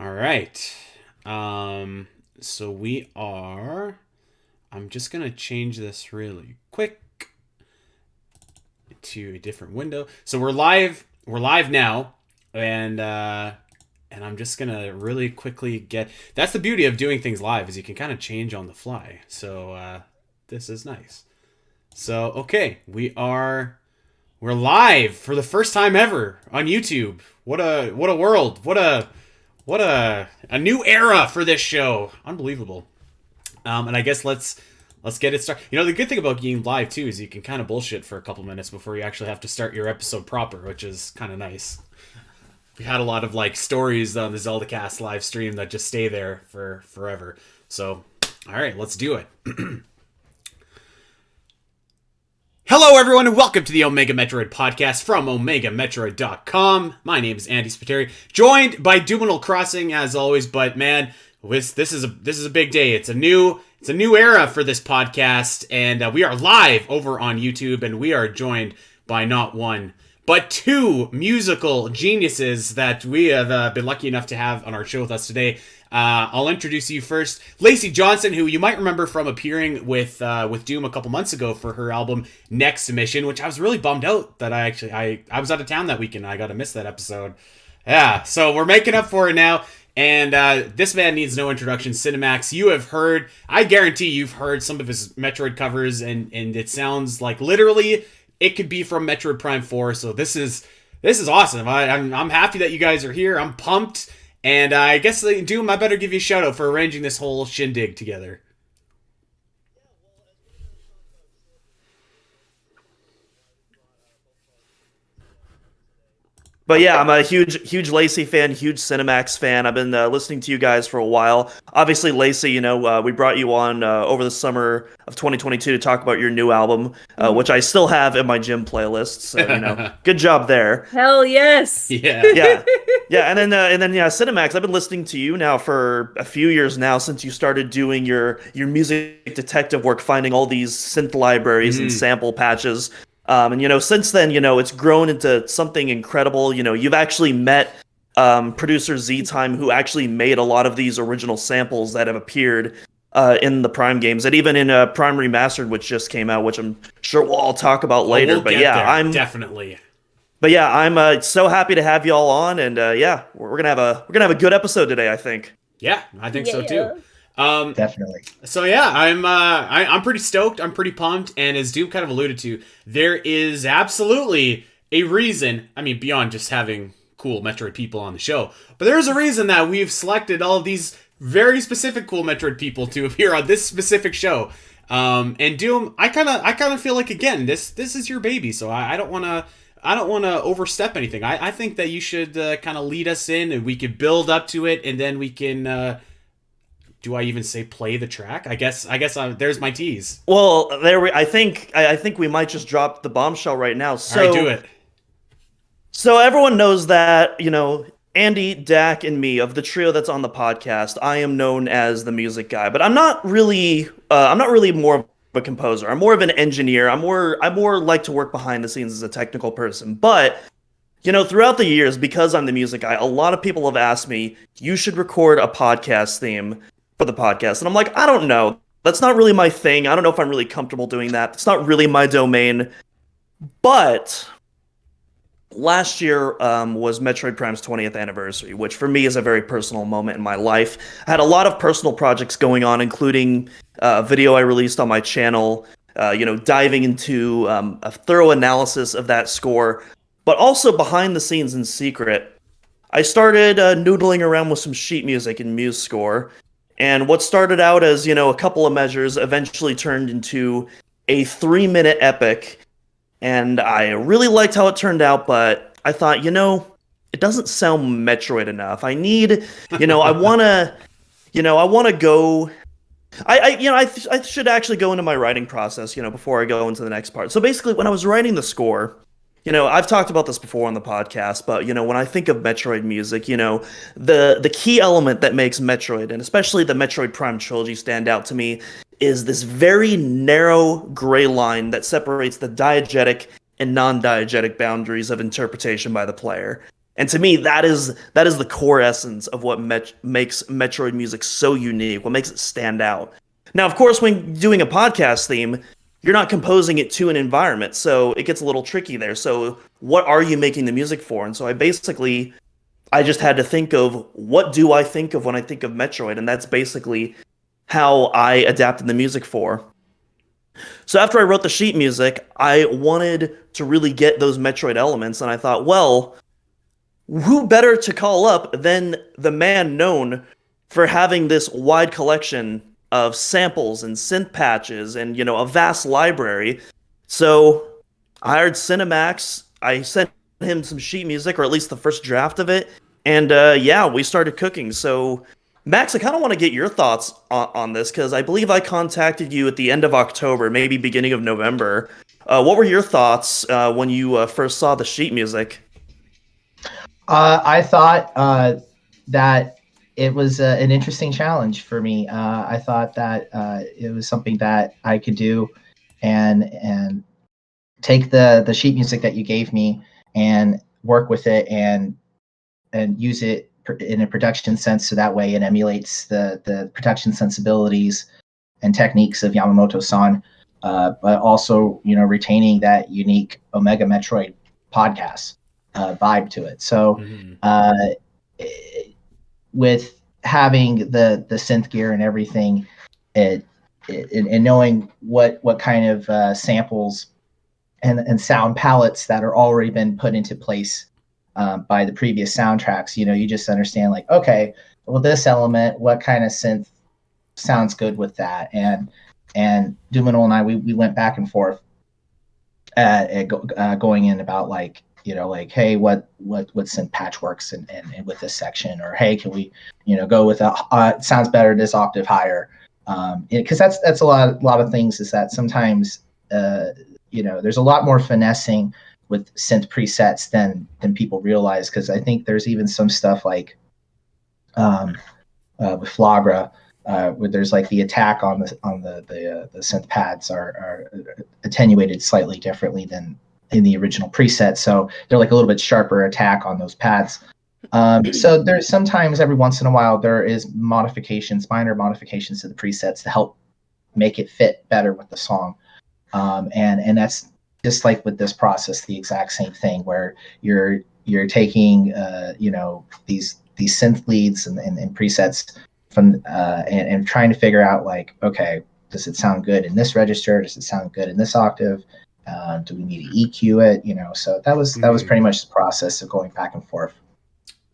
All right. So we are. I'm just gonna change this really quick to a different window. So we're live. We're live now, and I'm just gonna really quickly get. That's the beauty of doing things live is you can kind of change on the fly. So this is nice. So okay, we're live for the first time ever on YouTube. What a world. What a new era for this show. Unbelievable. And I guess let's get it started. You know, the good thing about being live too is you can kind of bullshit for a couple minutes before you actually have to start your episode proper, which is kind of nice. We had a lot of like stories on the ZeldaCast live stream that just stay there for forever. So, all right, let's do it. Hello, everyone, and welcome to the Omega Metroid podcast from OmegaMetroid.com. My name is Andy Spiteri, joined by Duminal Crossing as always. But man, this is a big day. It's a new era for this podcast, and we are live over on YouTube, and we are joined by not one but two musical geniuses that we have been lucky enough to have on our show with us today. I'll introduce you first, Lacey Johnson, who you might remember from appearing with Doom a couple months ago for her album Next Mission, which I was really bummed out that I was out of town that weekend. I got to miss that episode. Yeah, so we're making up for it now. And this man needs no introduction, SynaMax. You have heard, I guarantee you've heard some of his Metroid covers, and it sounds like literally it could be from Metroid Prime 4. So this is awesome. I'm happy that you guys are here. I'm pumped. And I guess, Doom, I better give you a shout out for arranging this whole shindig together. But yeah, I'm a huge Lacey fan, huge SynaMax fan. I've been listening to you guys for a while. Obviously, Lacey, we brought you on over the summer of 2022 to talk about your new album, which I still have in my gym playlist. So, good job there. Hell yes. Yeah. Yeah, and then SynaMax. I've been listening to you now for a few years now since you started doing your music detective work, finding all these synth libraries and sample patches. And since then, it's grown into something incredible. You've actually met producer Z-Time, who actually made a lot of these original samples that have appeared in the Prime games, and even in Prime Remastered, which just came out, which I'm sure we'll all talk about later. We'll but get yeah, there, I'm definitely. But yeah, I'm so happy to have you all on, and we're gonna have a good episode today, I think. Yeah, I think so too. Definitely. So yeah, I'm pretty stoked. I'm pretty pumped, and as Doom kind of alluded to, there is absolutely a reason. I mean, beyond just having cool Metroid people on the show, but there's a reason that we've selected all of these very specific cool Metroid people to appear on this specific show. And Doom, I kind of feel like again, this is your baby, so I don't want to overstep anything. I think that you should kind of lead us in, and we could build up to it, and then we can. Do I even say play the track? I guess there's my tease. Well, I think we might just drop the bombshell right now. So, all right, do it. So everyone knows that, Andy, Dak, and me, of the trio that's on the podcast, I am known as the music guy, but I'm not really more of a composer. I'm more of an engineer. I more like to work behind the scenes as a technical person. But throughout the years, because I'm the music guy, a lot of people have asked me, you should record a podcast theme for the podcast. And I'm like, I don't know. That's not really my thing. I don't know if I'm really comfortable doing that. It's not really my domain. But last year was Metroid Prime's 20th anniversary, which for me is a very personal moment in my life. I had a lot of personal projects going on, including a video I released on my channel, diving into a thorough analysis of that score. But also behind the scenes in secret, I started noodling around with some sheet music in MuseScore. And what started out as, a couple of measures eventually turned into a 3-minute epic. And I really liked how it turned out, but I thought, it doesn't sound Metroid enough. I need, I want to go. I should actually go into my writing process, before I go into the next part. So basically, when I was writing the score, I've talked about this before on the podcast, but, when I think of Metroid music, the key element that makes Metroid, and especially the Metroid Prime trilogy, stand out to me is this very narrow gray line that separates the diegetic and non-diegetic boundaries of interpretation by the player. And to me, that is the core essence of what makes Metroid music so unique, what makes it stand out. Now, of course, when doing a podcast theme, you're not composing it to an environment, so it gets a little tricky there. So, what are you making the music for? And so I just had to think of, what do I think of when I think of Metroid? And that's basically how I adapted the music for. So after I wrote the sheet music, I wanted to really get those Metroid elements, and I thought, well, who better to call up than the man known for having this wide collection of samples and synth patches and, a vast library. So I hired SynaMax. I sent him some sheet music, or at least the first draft of it. And yeah, we started cooking. So Max, I kind of want to get your thoughts on this, because I believe I contacted you at the end of October, maybe beginning of November. What were your thoughts when you first saw the sheet music? I thought that it was an interesting challenge for me. I thought that it was something that I could do, and take the sheet music that you gave me and work with it and use it in a production sense, so that way it emulates the production sensibilities and techniques of Yamamoto-san, but also retaining that unique Omega Metroid podcast vibe to it. So with having the synth gear and everything, and knowing what kind of samples and sound palettes that are already been put into place by the previous soundtracks, you just understand, like, okay, well, this element, what kind of synth sounds good with that? And Duminol and I, we went back and forth going in about, like, hey, what synth patch works and with this section, or hey, can we go with it sounds better this octave higher, because that's a lot of things, is that sometimes there's a lot more finessing with synth presets than people realize, because I think there's even some stuff like with Flagra, where there's like the attack on the synth pads are attenuated slightly differently than in the original preset, so they're like a little bit sharper attack on those pads. So there's sometimes, every once in a while, there is minor modifications to the presets to help make it fit better with the song, and that's just like with this process, the exact same thing, where you're taking these synth leads and presets from and trying to figure out, like, okay, does it sound good in this register? Does it sound good in this octave? Do we need to EQ it? So that was pretty much the process of going back and forth.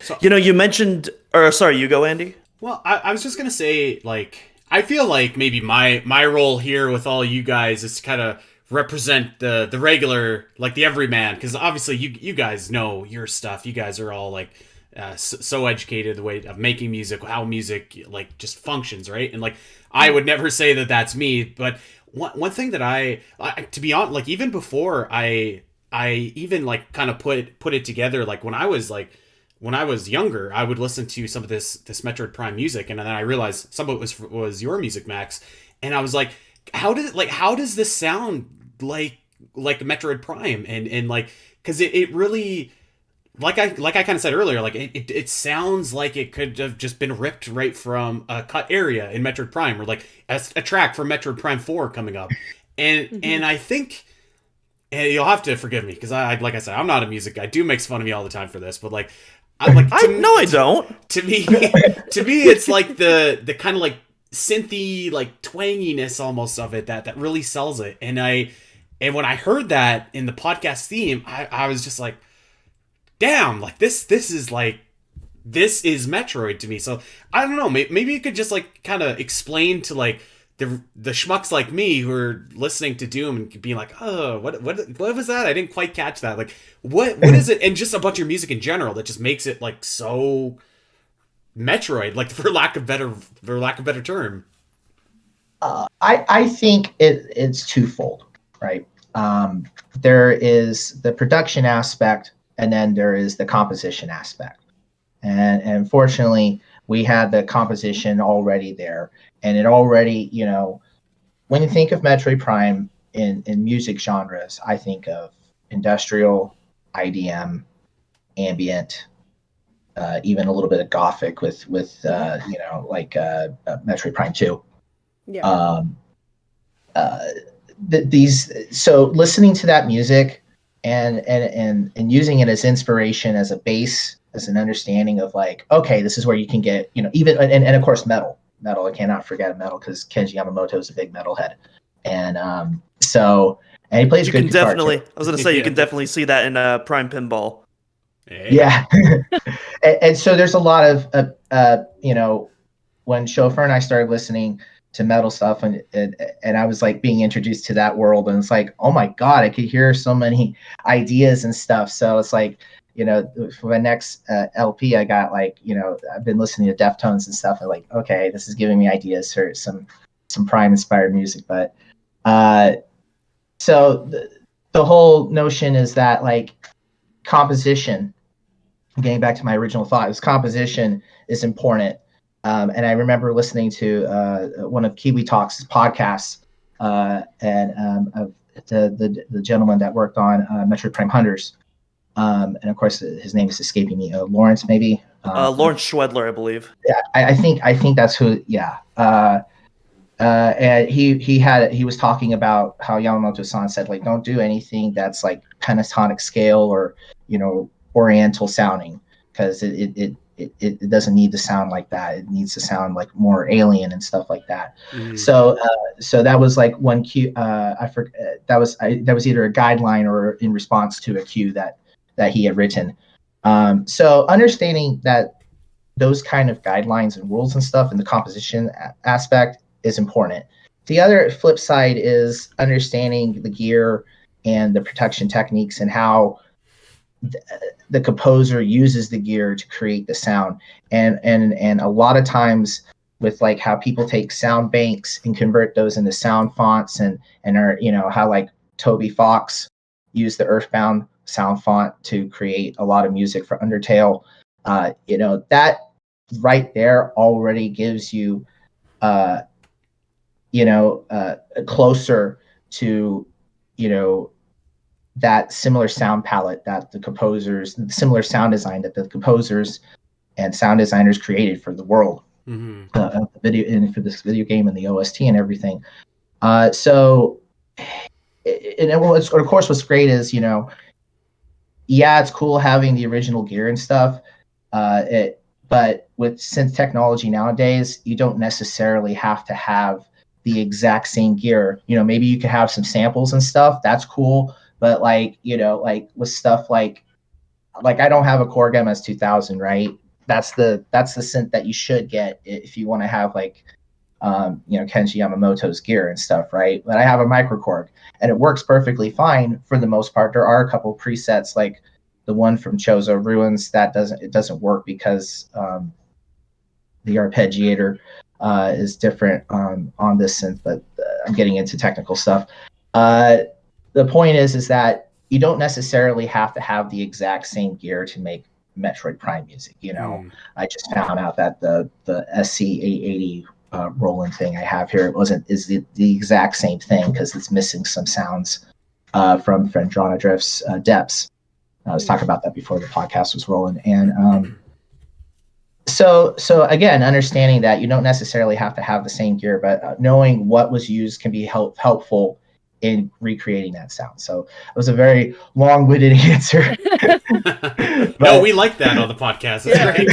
So, you mentioned, or sorry, you go, Andy. Well, I was just gonna say, like, I feel like maybe my role here with all you guys is to kind of represent the regular, like the everyman, because obviously you guys know your stuff. You guys are all like so educated the way of making music, how music like just functions, right? And like, I would never say that that's me, but one thing that I to be honest, like, even before I even like kind of put it together, like when I was younger, I would listen to some of this Metroid Prime music, and then I realized some of it was your music, Max, and I was like, how does this sound like Metroid Prime, and like, because it really, like I kind of said earlier, like it sounds like it could have just been ripped right from a cut area in Metroid Prime, or like a track from Metroid Prime 4 coming up, and I think. And you'll have to forgive me, because like I said, I'm not a music guy. Dude makes fun of me all the time for this, but like, I don't. To me, it's like the kind of like synthy, like twanginess almost of it that really sells it. And when I heard that in the podcast theme, I was just like, damn, like this is Metroid to me. So I don't know, maybe you could just like kind of explain to like the schmucks like me who are listening to Doom and being like, oh, what was that? I didn't quite catch that. Like, what is it? And just a bunch of your music in general that just makes it like so Metroid, like, for lack of better term. I think it's twofold, right? There is the production aspect, and then there is the composition aspect. And fortunately, we had the composition already there. And it already, when you think of Metroid Prime in music genres, I think of industrial, IDM, ambient, even a little bit of gothic with like Metroid Prime 2. Yeah. So listening to that music and using it as inspiration, as a base, as an understanding of like, okay, this is where you can get, even, and of course metal. I cannot forget metal, because Kenji Yamamoto is a big metalhead. And and he plays You good can guitar definitely, too. I was going to say, you can definitely see that in Prime Pinball. Hey. Yeah. and so there's a lot of when Chauffeur and I started listening to metal stuff, and I was like being introduced to that world, and it's like, oh my god, I could hear so many ideas and stuff. So it's like, for my next LP, I got like, I've been listening to Deftones and stuff, and like, okay, this is giving me ideas for some Prime inspired music. But so the whole notion is that like composition, getting back to my original thought, is composition is important. And I remember listening to one of Kiwi Talks' podcasts, and of the gentleman that worked on Metroid Prime Hunters. And of course, his name is escaping me. Lawrence, maybe. Lawrence Schwedler, I believe. Yeah, I think that's who. Yeah. And he was talking about how Yamamoto-san said, like, don't do anything that's like pentatonic scale or oriental sounding, because it doesn't need to sound like that. It needs to sound like more alien and stuff like that. Mm. So that was like one cue. I forget, that was either a guideline or in response to a cue that he had written. So understanding that those kind of guidelines and rules and stuff in the composition aspect is important. The other flip side is understanding the gear and the protection techniques, and how the composer uses the gear to create the sound. And a lot of times with like how people take sound banks and convert those into sound fonts, and are, how like Toby Fox used the Earthbound sound font to create a lot of music for Undertale. That right there already gives you closer to that similar sound palette that similar sound design that the composers and sound designers created for the world, the video, and for this video game and the OST and everything. So, and of course, what's great is, it's cool having the original gear and stuff. But with synth technology nowadays, you don't necessarily have to have the exact same gear. Maybe you could have some samples and stuff. That's cool. But like, like with stuff like I don't have a Korg MS-2000, right? That's the synth that you should get if you want to have like, Kenji Yamamoto's gear and stuff, right? But I have a Microkorg, and it works perfectly fine for the most part. There are a couple presets, like the one from Chozo Ruins, that doesn't work because the arpeggiator is different on this synth. But I'm getting into technical stuff. The point is that you don't necessarily have to have the exact same gear to make Metroid Prime music. I just found out that the SC880 Roland thing I have here is the exact same thing, because it's missing some sounds from Fendrana Drift's Depths. I was talking about that before the podcast was rolling. And so again, understanding that you don't necessarily have to have the same gear, but knowing what was used can be helpful in recreating that sound. So it was a very long-winded answer. No, we like that on the podcast. That's great.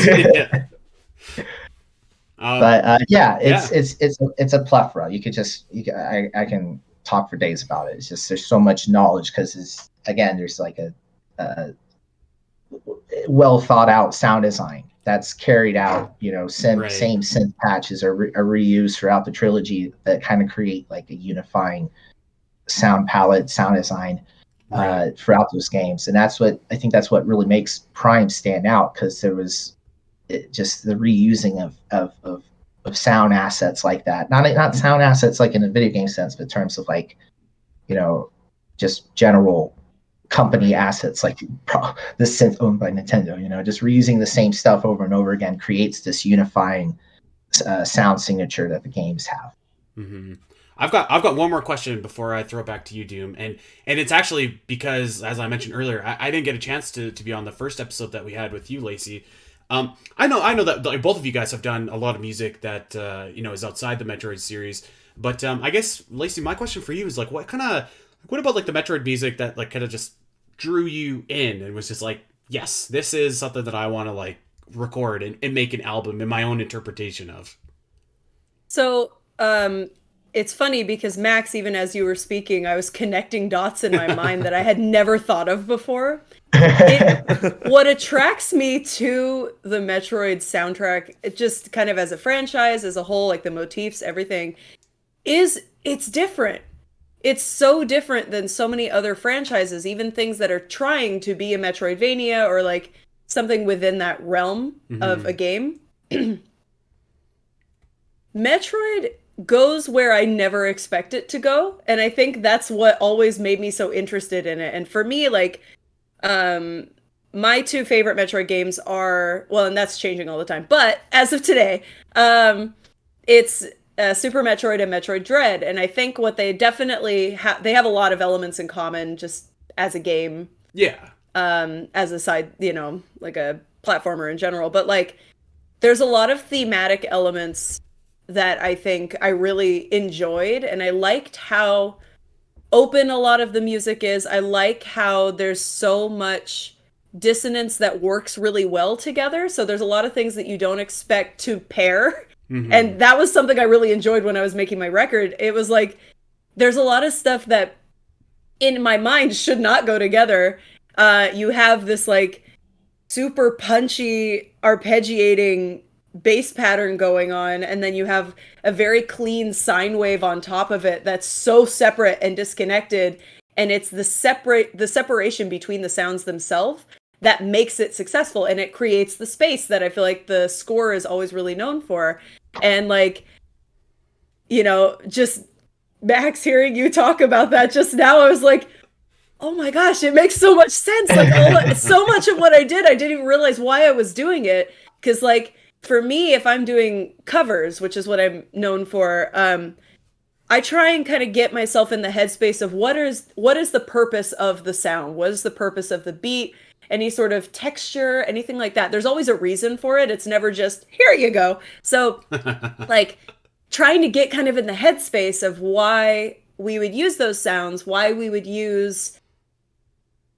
It's a plethora. I can talk for days about it. It's just, there's so much knowledge, because there's like a well thought out sound design that's carried out. Same synth patches are reused throughout the trilogy that kind of create like a unifying sound palette, sound design throughout those games. And that's what really makes Prime stand out, because there was just the reusing of sound assets like that. Not sound assets like in a video game sense, but in terms of like, just general company assets, like the synth owned by Nintendo. Just reusing the same stuff over and over again creates this unifying sound signature that the games have. Mm-hmm. I've got one more question before I throw it back to you, Doom, and it's actually because, as I mentioned earlier, I didn't get a chance to be on the first episode that we had with you, Lacey. I know that like, both of you guys have done a lot of music that is outside the Metroid series. But I guess Lacey, my question for you is like, what about like the Metroid music that like kind of just drew you in and was just like, yes, this is something that I want to like record and make an album in my own interpretation of. So, it's funny because Max, even as you were speaking, I was connecting dots in my mind that I had never thought of before. What attracts me to the Metroid soundtrack, it just kind of as a franchise, as a whole, like the motifs, everything, is it's different. It's so different than so many other franchises, even things that are trying to be a Metroidvania or like something within that realm of a game. Metroid goes where I never expect it to go, and I think that's what always made me so interested in it. And for me, like, my two favorite Metroid games are, well, and that's changing all the time, but as of today, it's Super Metroid and Metroid Dread. And I think what they definitely they have a lot of elements in common just as a game. Yeah. As a side, like a platformer in general. But like, there's a lot of thematic elements that I think I really enjoyed. And I liked how open a lot of the music is. I like how there's so much dissonance that works really well together. So there's a lot of things that you don't expect to pair. And that was something I really enjoyed when I was making my record. It was like, there's a lot of stuff that in my mind should not go together. You have this like super punchy arpeggiating bass pattern going on, and then you have a very clean sine wave on top of it that's so separate and disconnected, and it's the separation between the sounds themselves that makes it successful, and it creates the space that I feel like the score is always really known for. And like, just Max, hearing you talk about that just now, I was like, oh my gosh, it makes so much sense. Like so much of what I didn't even realize why I was doing it. Because like, for me, if I'm doing covers, which is what I'm known for, I try and kind of get myself in the headspace of what is the purpose of the sound? What is the purpose of the beat? Any sort of texture, anything like that. There's always a reason for it. It's never just, here you go. So like trying to get kind of in the headspace of why we would use those sounds, why we would use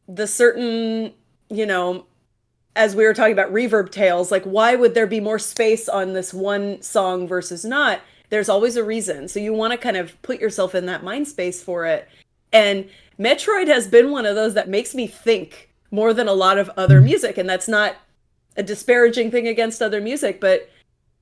the certain, as we were talking about reverb tails, like why would there be more space on this one song versus not? There's always a reason. So you want to kind of put yourself in that mind space for it. And Metroid has been one of those that makes me think more than a lot of other music. And that's not a disparaging thing against other music, but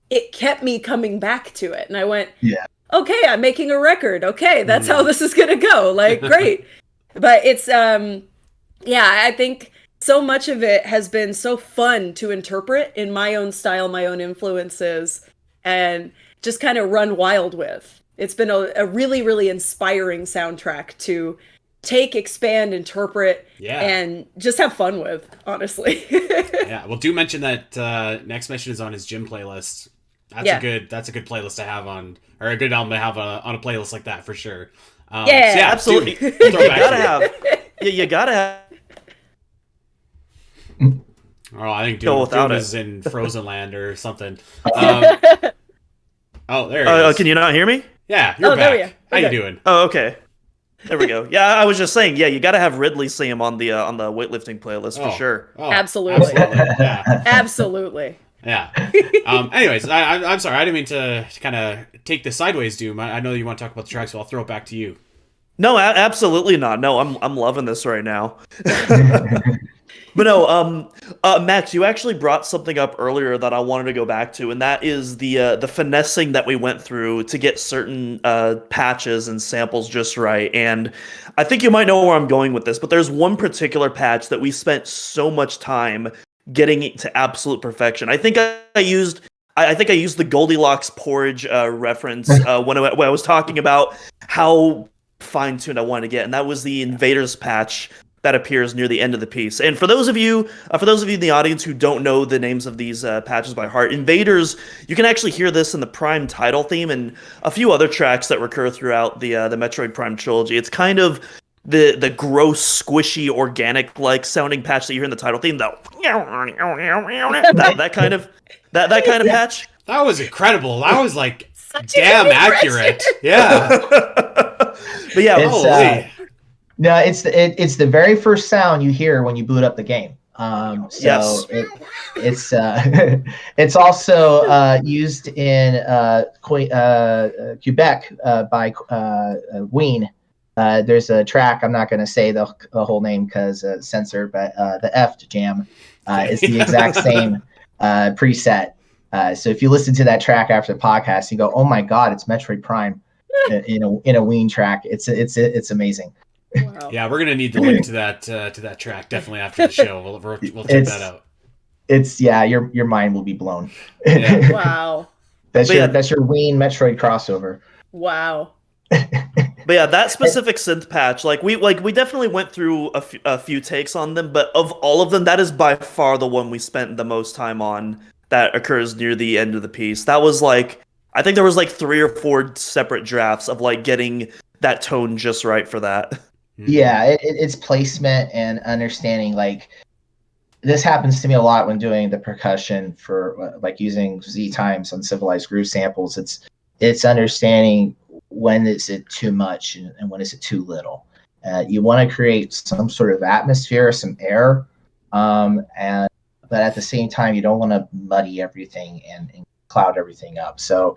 it kept me coming back to it. And I went, yeah, okay, I'm making a record. Okay, that's how this is going to go. Like, great. But it's, I think so much of it has been so fun to interpret in my own style, my own influences, and just kind of run wild with. It's been a really, really inspiring soundtrack to take, expand, interpret, and just have fun with, honestly. Yeah, well, do mention that Next Mission is on his gym playlist. That's a good playlist to have on, or a good album to have on a playlist like that for sure. Absolutely. You gotta have. You gotta have. Oh, I think Doom is in Frozen Land or something. There he is. Can you not hear me? Yeah, you're back. There we are. How Okay. you doing? Oh, okay. There we go. Yeah, I was just saying. Yeah, you got to have Ridley Sam on the weightlifting playlist for sure. Oh, absolutely. Yeah. Absolutely. Yeah. Anyways, I'm sorry. I didn't mean to kind of take the sideways, Doom. I know you want to talk about the track, so I'll throw it back to you. No, absolutely not. No, I'm loving this right now. But no, Max, you actually brought something up earlier that I wanted to go back to, and that is the finessing that we went through to get certain patches and samples just right. And I think you might know where I'm going with this, but there's one particular patch that we spent so much time getting it to absolute perfection. I think I used the Goldilocks porridge reference when I was talking about how fine-tuned I wanted to get, and that was the Invaders patch that appears near the end of the piece. And for those of you in the audience who don't know the names of these patches by heart, Invaders, you can actually hear this in the Prime title theme and a few other tracks that recur throughout the Metroid Prime trilogy. It's kind of the gross, squishy, organic like sounding patch that you hear in the title theme, that that kind of patch. That was incredible. That was like Such a damn good impression. accurate. Yeah. But yeah, It's, Holy. No, it's the very first sound you hear when you boot up the game. Yes. It's it's also used in Quebec by Ween. There's a track, I'm not going to say the whole name because censor, but the F jam is the exact same preset. So if you listen to that track after the podcast, you go, "Oh my God, it's Metroid Prime in a Ween track." It's amazing. Wow. Yeah, we're gonna need the link to that track definitely after the show. We'll check that out. It's your mind will be blown. Yeah. Wow. That's But that's your Ween Metroid crossover. Wow. But yeah, that specific synth patch, we definitely went through a few takes on them, but of all of them, that is by far the one we spent the most time on. That occurs near the end of the piece. That was I think there was 3 or 4 separate drafts of getting that tone just right for that. Yeah, it's placement and understanding. This happens to me a lot when doing the percussion for using Z times on Civilized Groove samples. It's understanding when is it too much and when is it too little. You want to create some sort of atmosphere, some air, but at the same time, you don't want to muddy everything and cloud everything up. So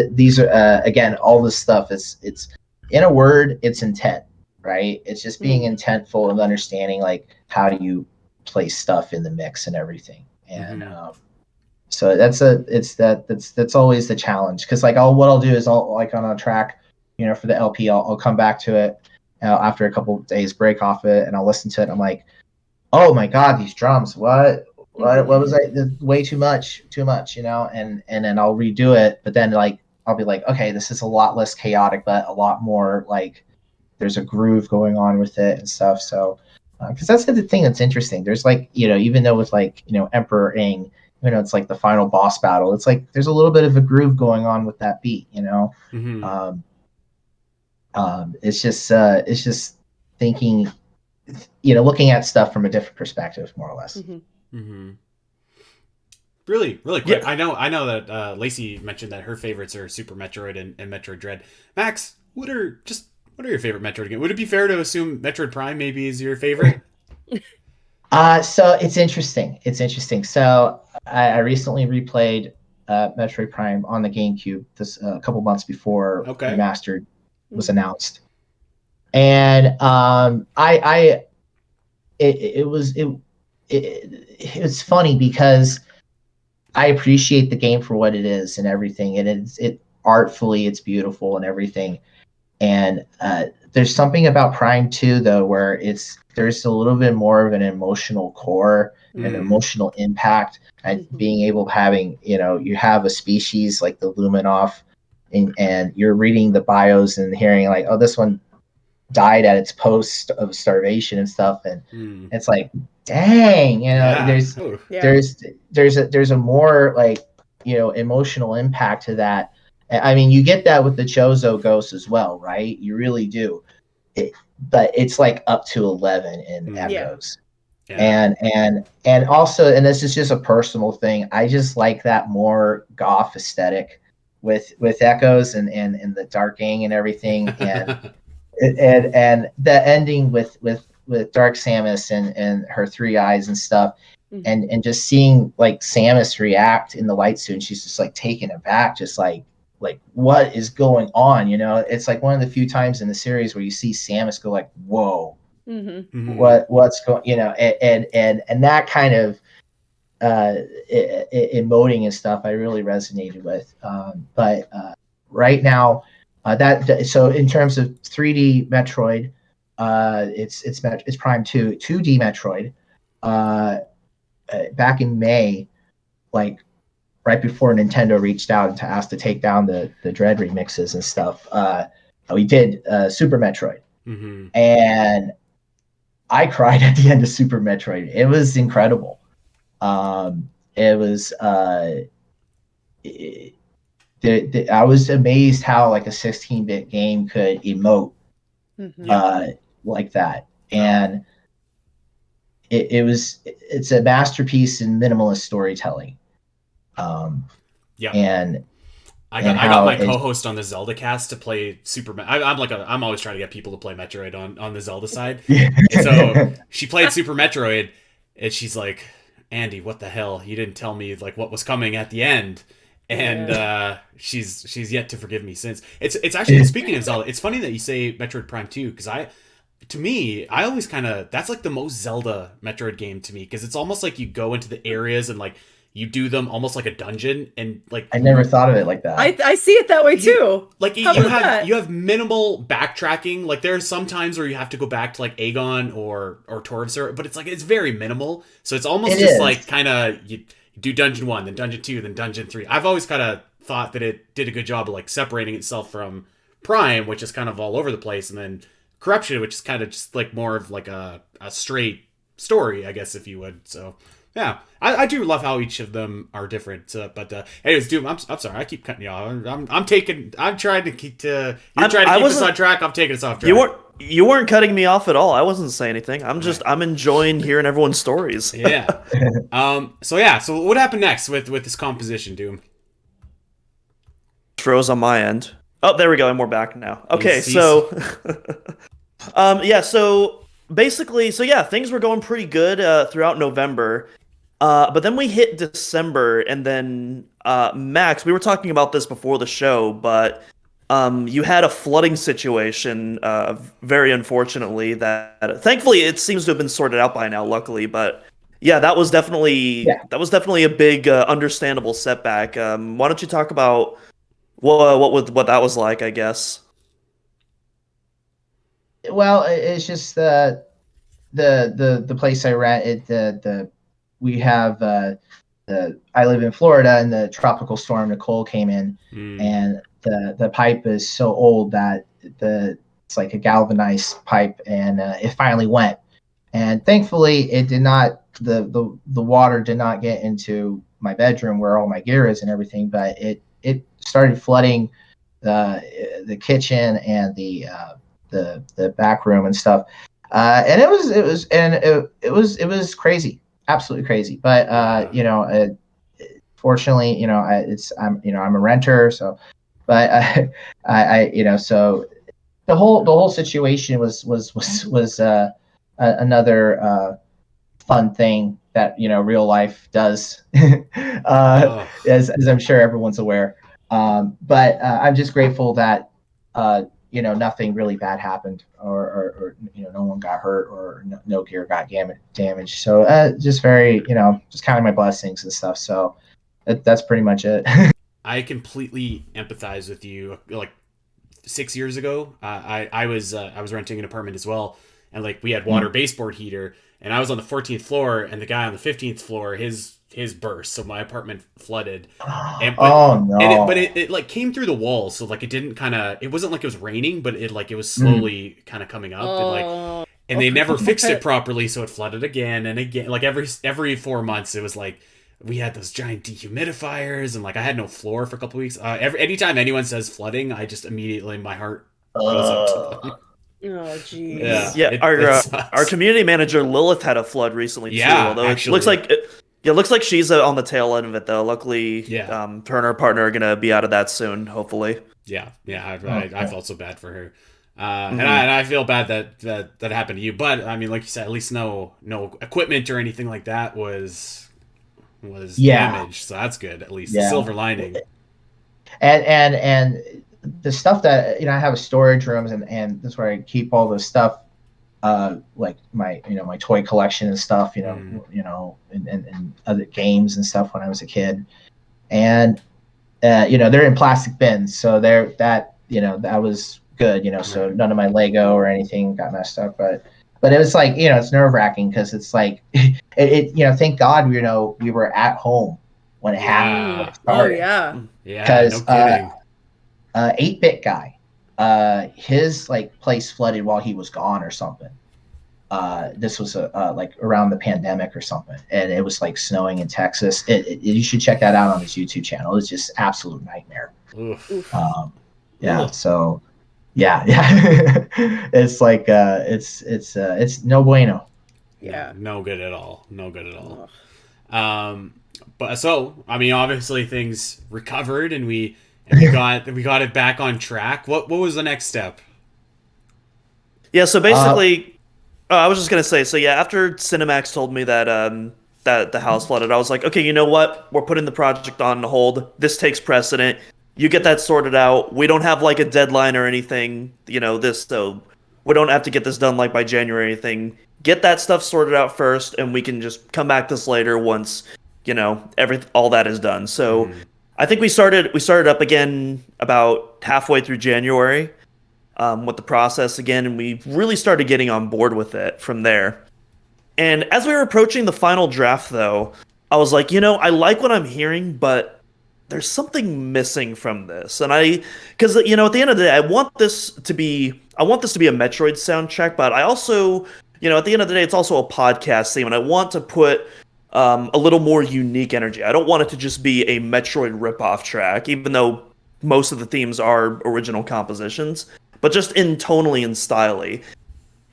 these are again, all this stuff. It's in a word, it's intent, right? It's just being intentful and understanding how do you place stuff in the mix and everything. And so that's always the challenge, because what I'll do is I'll on a track, for the LP, I'll come back to it after a couple of days break off it, and I'll listen to it. And I'm like, oh my God, these drums, what was way too much, and then I'll redo it, but then I'll be like, okay, this is a lot less chaotic, but a lot more there's a groove going on with it and stuff. So because that's the thing that's interesting. There's even though with Emperor Ing, it's the final boss battle, it's there's a little bit of a groove going on with that beat. It's just thinking, looking at stuff from a different perspective, more or less. Really, really quick. Yeah. I know that Lacey mentioned that her favorites are Super Metroid and Metroid Dread. Max, what are your favorite Metroid games? Would it be fair to assume Metroid Prime maybe is your favorite? So it's interesting. So I recently replayed Metroid Prime on the GameCube this a couple months before Remastered was announced, and it was funny because I appreciate the game for what it is and everything, and it artfully, it's beautiful and everything. And there's something about Prime 2 though where there's a little bit more of an emotional core, an emotional impact, and being able having you have a species like the Luminov, and you're reading the bios and hearing oh, this one died at its post of starvation and stuff, and it's dang, there's a more emotional impact to that. I mean, you get that with the Chozo Ghost as well, right? You really do. But it's up to 11 in Echoes. Yeah. And also, and this is just a personal thing, I just like that more goth aesthetic with Echoes and the darking and everything, and and the ending with Dark Samus and her 3 eyes and stuff. And just seeing Samus react in the light suit, and she's just taken aback, just what is going on? It's one of the few times in the series where you see Samus go whoa, what's going, and that kind of emoting and stuff I really resonated with. But right now, so in terms of 3D Metroid, it's Prime 2. 2D Metroid, back in May, right before Nintendo reached out to ask to take down the Dread remixes and stuff, we did Super Metroid. And I cried at the end of Super Metroid. It was incredible. It was I was amazed how a 16-bit game could emote like that. And it's a masterpiece in minimalist storytelling. Yeah. And I got my co-host on the Zelda cast to play I'm always trying to get people to play Metroid on the Zelda side. And so she played Super Metroid, and she's like, Andy, what the hell? You didn't tell me like what was coming at the end. And she's yet to forgive me since. It's actually, speaking of Zelda, it's funny that you say Metroid Prime 2, because I always kind of, that's like the most Zelda Metroid game to me, because it's almost like you go into the areas and like you do them almost like a dungeon, and like I never thought of it like that. I see it that way too. You have minimal backtracking. Like there are some times where you have to go back to like Aegon or Torvsur, but it's very minimal. So it's almost like kind of you do dungeon 1, then dungeon 2, then dungeon 3. I've always kind of thought that it did a good job of like separating itself from Prime, which is kind of all over the place, and then Corruption, which is kind of just like more of like a straight story, I guess, if you would. So yeah, I do love how each of them are different. But anyways, Doom, I'm sorry, I keep cutting you off. I'm trying to keep you're trying to keep us on track. I'm taking us off track. You weren't cutting me off at all. I wasn't saying anything. I'm enjoying hearing everyone's stories. Yeah. So what happened next with this composition, Doom? Froze on my end. Oh, there we go. And we're back now. Okay, so so basically, things were going pretty good throughout November. But then we hit December, and then Max, we were talking about this before the show, but you had a flooding situation, very unfortunately, that thankfully it seems to have been sorted out by now, luckily. But yeah, that was definitely a big understandable setback. Why don't you talk about what that was like, I guess? Well, it's just the place I rent. We have I live in Florida, and the tropical storm Nicole came in, and the pipe is so old that it's like a galvanized pipe, and it finally went. And thankfully, it did not. The water did not get into my bedroom where all my gear is and everything, but it started flooding the kitchen and the back room and stuff. And it was crazy. Absolutely crazy, but fortunately, I'm a renter, so, but so the whole situation was another fun thing that real life does, as I'm sure everyone's aware. But I'm just grateful that nothing really bad happened, or no one got hurt, or no gear got damaged. So just very, just counting my blessings and stuff. So that's pretty much it. I completely empathize with you. Like 6 years ago, I was renting an apartment as well, and like we had water baseboard heater, and I was on the 14th floor, and the guy on the 15th floor, his burst, so my apartment flooded. But it like came through the walls, so like it wasn't like it was raining, but it was slowly kind of coming up, and they never fixed it properly, so it flooded again and again. Like every 4 months, it was like we had those giant dehumidifiers, and like I had no floor for a couple weeks. Anytime anyone says flooding, I just immediately, my heart goes up to them. Oh jeez. Yeah. Our community manager Lilith had a flood recently too. Although actually, it looks like she's on the tail end of it though. Luckily, her and her partner are gonna be out of that soon, hopefully. Yeah. I felt so bad for her, and I feel bad that happened to you. But I mean, like you said, at least no equipment or anything like that was damaged, so that's good. At least the silver lining. And the stuff that I have storage rooms, and that's where I keep all the stuff, like my my toy collection and stuff, and other games and stuff when I was a kid, and they're in plastic bins, so that was good, so none of my Lego or anything got messed up, but it was like it's nerve-wracking because it's like thank God we were at home when it happened. When it started. Because no kidding. 8-bit guy, his like place flooded while he was gone or something. This was like around the pandemic or something, and it was like snowing in Texas. You should check that out on his YouTube channel. It's just absolute nightmare. Oof. So Yeah, it's like it's no bueno. Yeah. No good at all. No good at all. Ugh. But so I mean, obviously things recovered and we got it back on track. What was the next step? Yeah, so basically, I was just gonna say, so yeah, after SynaMax told me that that the house flooded, I was like, okay, you know what? We're putting the project on hold. This takes precedent. You get that sorted out. We don't have like a deadline or anything, so we don't have to get this done like by January or anything. Get that stuff sorted out first, and we can just come back to this later once, all that is done. So I think we started up again about halfway through January. With the process again, and we really started getting on board with it from there. And as we were approaching the final draft, though, I was like, I like what I'm hearing, but there's something missing from this. And because at the end of the day, I want this to be a Metroid soundtrack, but I also, at the end of the day, it's also a podcast theme, and I want to put a little more unique energy. I don't want it to just be a Metroid ripoff track, even though most of the themes are original compositions, but just in tonally and stylely.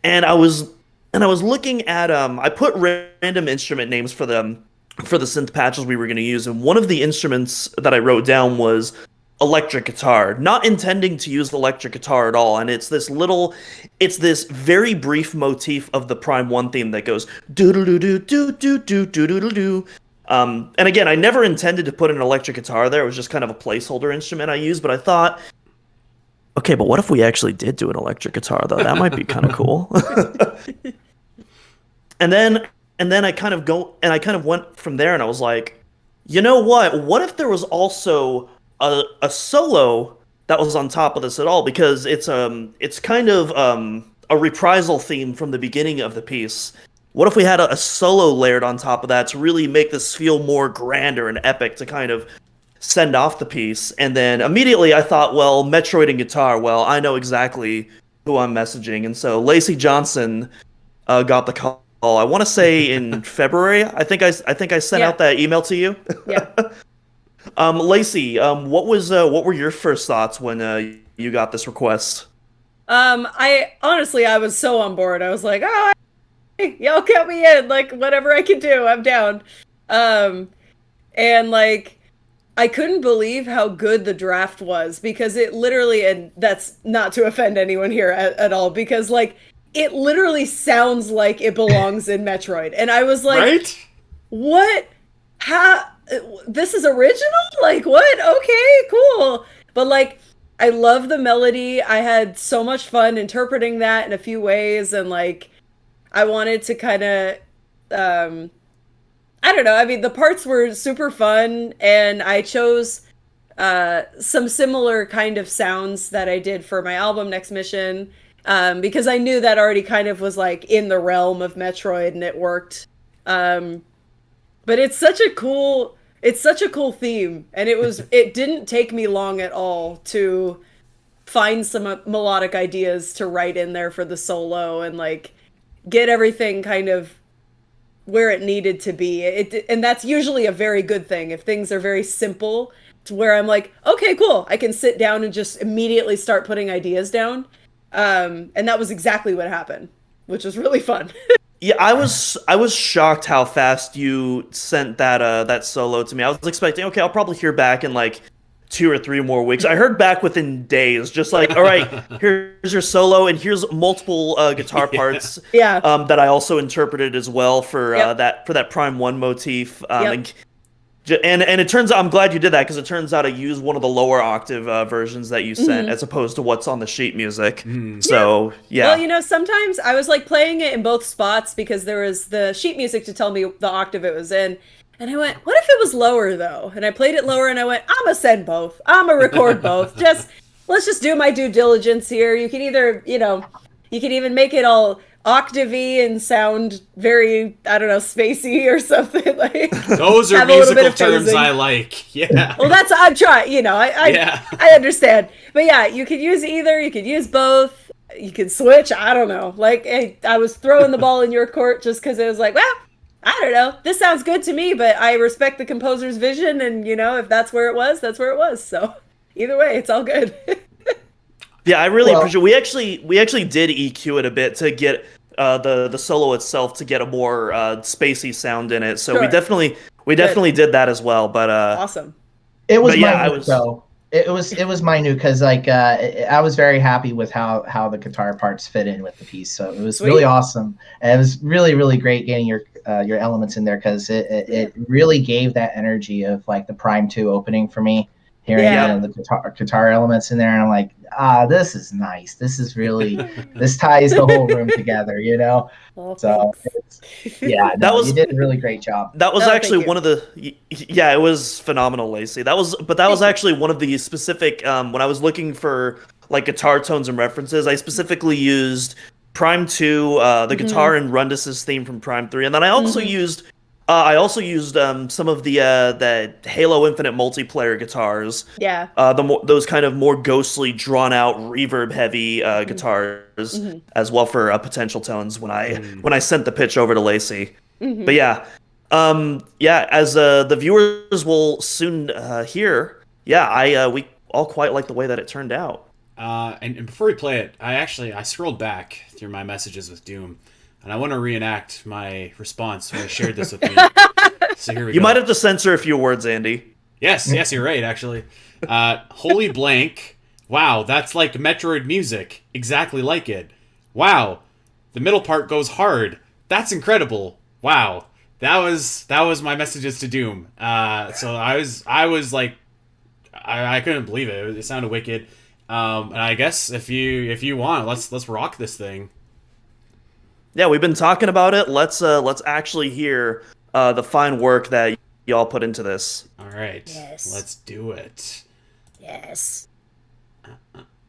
And I was looking at I put random instrument names for the synth patches we were going to use, and one of the instruments that I wrote down was electric guitar, not intending to use electric guitar at all. And it's this very brief motif of the Prime 1 theme that goes do-do-do-do-do-do-do-do-do-do. And again, I never intended to put an electric guitar there. It was just kind of a placeholder instrument I used, but I thought, okay, but what if we actually did do an electric guitar, though? That might be kind of cool. And then I kind of went from there, and I was like, you know what? What if there was also a solo that was on top of this at all? Because it's kind of a reprisal theme from the beginning of the piece. What if we had a solo layered on top of that to really make this feel more grander and epic, to kind of send off the piece? And then immediately I thought, well, Metroid and guitar, well, I know exactly who I'm messaging. And so Lacey Johnson got the call. I want to say in February. I think I sent out that email to you. Yeah. Lacey, what were your first thoughts when you got this request? I was so on board. I was like, oh, y'all count me in. Like, whatever I can do, I'm down. And like, I couldn't believe how good the draft was, because it literally, and that's not to offend anyone here at all, because like, it literally sounds like it belongs in Metroid. And I was like, right? What? How? This is original? Like, what? Okay, cool. But like, I love the melody. I had so much fun interpreting that in a few ways. And like, I wanted to kind of, I don't know. I mean, the parts were super fun, and I chose some similar kind of sounds that I did for my album Next Mission, because I knew that already kind of was like in the realm of Metroid, and it worked. But it's such a cool theme, and it didn't take me long at all to find some melodic ideas to write in there for the solo, and like get everything kind of where it needed to be. And that's usually a very good thing if things are very simple, to where I'm like, okay, cool, I can sit down and just immediately start putting ideas down. And that was exactly what happened, which was really fun. Yeah, I was shocked how fast you sent that solo to me. I was expecting, okay, I'll probably hear back in like 2 or 3 more weeks. I heard back within days, just like, all right, here's your solo, and here's multiple guitar parts that I also interpreted as well for that Prime 1 motif. And it turns out, I'm glad you did that, because it turns out I used one of the lower octave versions that you sent, as opposed to what's on the sheet music. So, yeah. Well, sometimes I was like playing it in both spots, because there was the sheet music to tell me the octave it was in. And I went, what if it was lower, though? And I played it lower, and I went, I'm going to send both. I'm going to record both. Let's just do my due diligence here. You can either, you can even make it all octave-y and sound very, I don't know, spacey or something. Like, those are musical terms I like. Yeah. Well, I'm trying, I understand. But yeah, you could use either, you could use both, you could switch, I don't know. Like, I was throwing the ball in your court just because it was like, well, I don't know, this sounds good to me, but I respect the composer's vision, and, if that's where it was, that's where it was. So either way, it's all good. Yeah, I really appreciate. We actually did EQ it a bit to get the solo itself to get a more spacey sound in it. So Sure. we definitely did that as well. But Awesome. It was minute though. It was minute because like I was very happy with how the guitar parts fit in with the piece. So it was really awesome. And it was really great getting your elements in there because it really gave that energy of like the Prime 2 opening for me. Hearing the guitar elements in there, and I'm like, this is nice. This is really this ties the whole room together, you know. Oh, so you did a really great job. That was actually one of the it was phenomenal, Lacey. That was actually one of the specific when I was looking for like guitar tones and references, I specifically used Prime 2, the guitar in Rundus's theme from Prime 3, and then I also used some of the Halo Infinite multiplayer guitars. Yeah. Those kind of more ghostly, drawn out, reverb heavy guitars as well for potential tones when I sent the pitch over to Lacey. But as the viewers will soon hear, we all quite like the way that it turned out. And before we play it, I scrolled back through my messages with Doom. And I want to reenact my response when he shared this with me. So here we go. You might have to censor a few words, Andy. Yes, you're right, actually. Holy blank. Wow, that's like Metroid music. Exactly like it. Wow, the middle part goes hard. That's incredible. Wow. That was my messages to Doom. So I was like, I couldn't believe it. It sounded wicked. And I guess if you want, let's rock this thing. Yeah, we've been talking about it. Let's actually hear the fine work that y'all put into this. All right. Yes. Let's do it. Yes.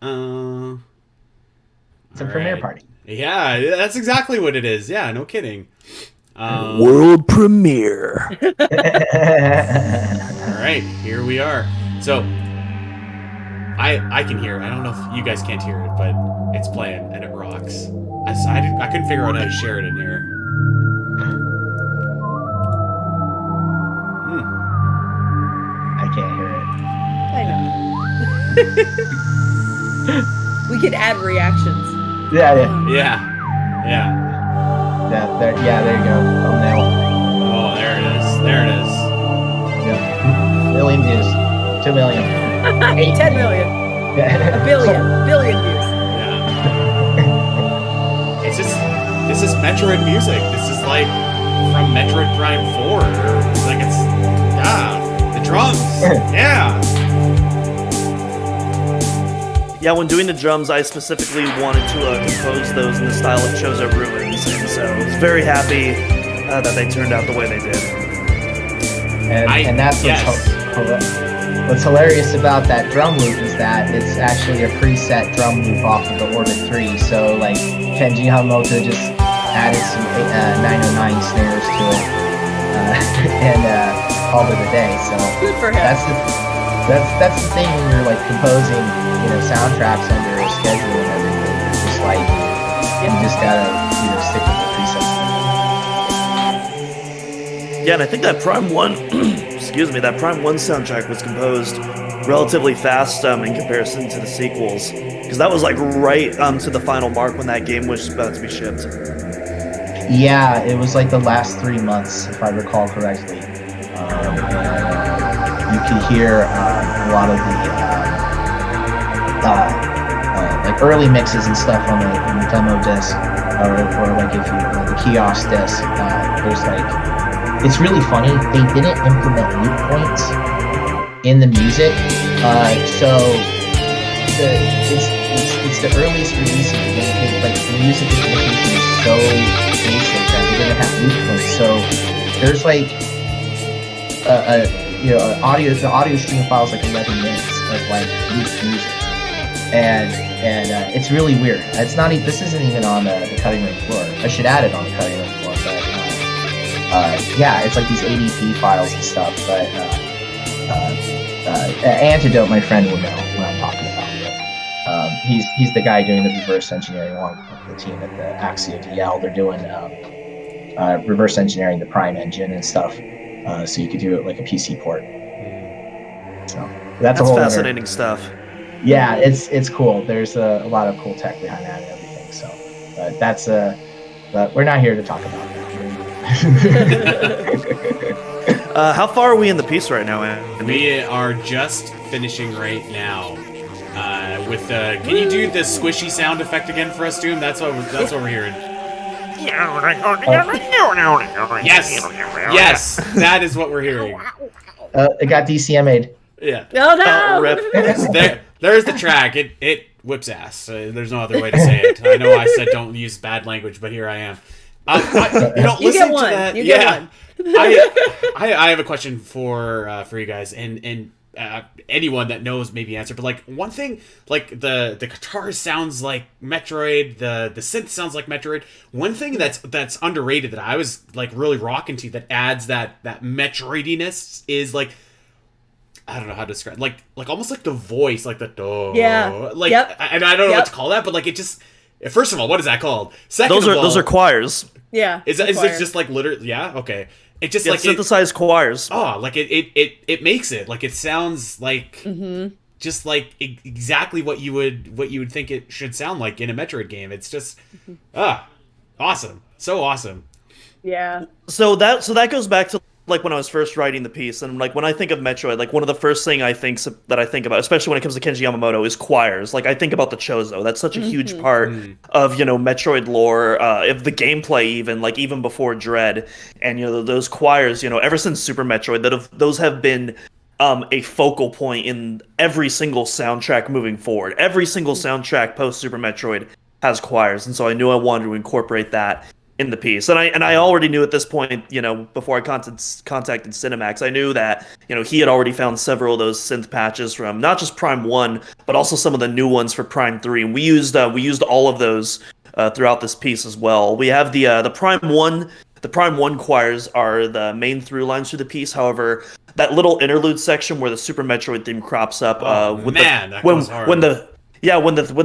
It's a premiere party. Yeah, that's exactly what it is. Yeah, no kidding. World premiere. All right, here we are. So I can hear it. I don't know if you guys can't hear it, but it's playing and it rocks. I couldn't figure out how to share it in here. I can't hear it. I know. We could add reactions. Yeah. There you go. Thumbnail. Oh, there it is. Yeah. Million views. 2 million. 10 million. Yeah. A billion views. This is Metroid music. This is like from Metroid Prime 4. It's like the drums. Yeah. Yeah, when doing the drums, I specifically wanted to compose those in the style of Chozo Ruins, and so I was very happy that they turned out the way they did. And that's what's hilarious about that drum loop is that it's actually a preset drum loop off of the Orbit 3. So like Kenji Yamamoto just added some 909 snares to it and called it a day. So good for him. That's the thing when you're like composing, soundtracks under a schedule and everything. It's just like you just gotta stick with the presets. Yeah, and I think that Prime 1, that Prime 1 soundtrack was composed relatively fast in comparison to the sequels, because that was like right to the final mark when that game was about to be shipped. Yeah, it was like the last 3 months, if I recall correctly. You could hear a lot of the like early mixes and stuff on the demo disc, or like if you the kiosk disc. There's like, it's really funny. They didn't implement loop points in the music, so it's the earliest release of the game. Like the music implementation is so basic that they didn't have loop points. So there's like the audio stream files like 11 minutes of like looped music, and it's really weird. It's not. This isn't even on the cutting room floor. I should add it on the cutting room floor, but it's like these ADP files and stuff. But Antidote, my friend, will know what I'm talking about. He's the guy doing the reverse engineering along with the team at the Axio DL. They're doing reverse engineering the Prime engine and stuff, so you could do it like a PC port. So that's a whole fascinating stuff. yeah, it's cool. There's a lot of cool tech behind that and everything. So, but that's but we're not here to talk about that. How far are we in the piece right now, Andy? We are just finishing right now. With the, can you do the squishy sound effect again for us, Doom? That's what we're hearing. Yes, that is what we're hearing. It got DCMA'd. Yeah. Oh no! rip. There's the track. It whips ass. There's no other way to say it. I know I said don't use bad language, but here I am. You get one. You get one. I have a question for you guys and anyone that knows maybe answer. But like one thing, like the guitar sounds like Metroid, the synth sounds like Metroid. One thing that's underrated that I was like really rocking to that adds that Metroidiness is like, I don't know how to describe, like almost like the voice, like the like, yep. and I don't know what to call that, but like it just. First of all, what is that called? Second of all, those are choirs. Yeah. Is it just like literally? Yeah. Okay. It just like synthesized choirs. Oh, like it makes it like it sounds like just like exactly what you would think it should sound like in a Metroid game. It's just awesome, so awesome. Yeah. So that goes back to like when I was first writing the piece, and like when I think of Metroid, like one of the first thing I think about, especially when it comes to Kenji Yamamoto, is choirs. Like I think about the Chozo. That's such a huge part of Metroid lore, of the gameplay, even before Dread, and those choirs. Ever since Super Metroid, those have been a focal point in every single soundtrack moving forward. Every single soundtrack post Super Metroid has choirs, and so I knew I wanted to incorporate that in the piece. And I already knew at this point, before I contacted SynaMax, I knew that, he had already found several of those synth patches from not just Prime 1, but also some of the new ones for Prime 3. And we used all of those throughout this piece as well. We have the Prime 1. The Prime 1 choirs are the main through lines through the piece. However, that little interlude section where the Super Metroid theme crops up when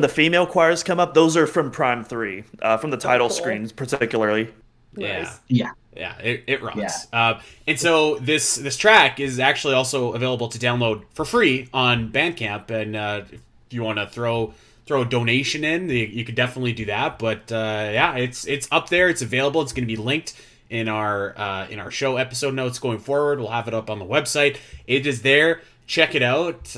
the female choirs come up, those are from Prime 3, from the title screens particularly. Yeah. Yeah. Yeah, it rocks. Yeah. And so this track is actually also available to download for free on Bandcamp, and if you want to throw a donation in, you could definitely do that. But it's up there. It's available. It's going to be linked in our show episode notes going forward. We'll have it up on the website. It is there. Check it out.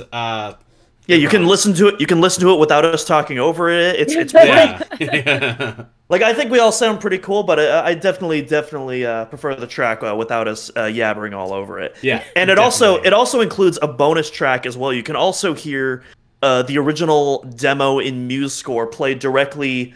Yeah, you can listen to it. You can listen to it without us talking over it. It's great. Yeah. Like I think we all sound pretty cool, but I definitely prefer the track without us yabbering all over it. Yeah, and it also includes a bonus track as well. You can also hear the original demo in Muse Score played directly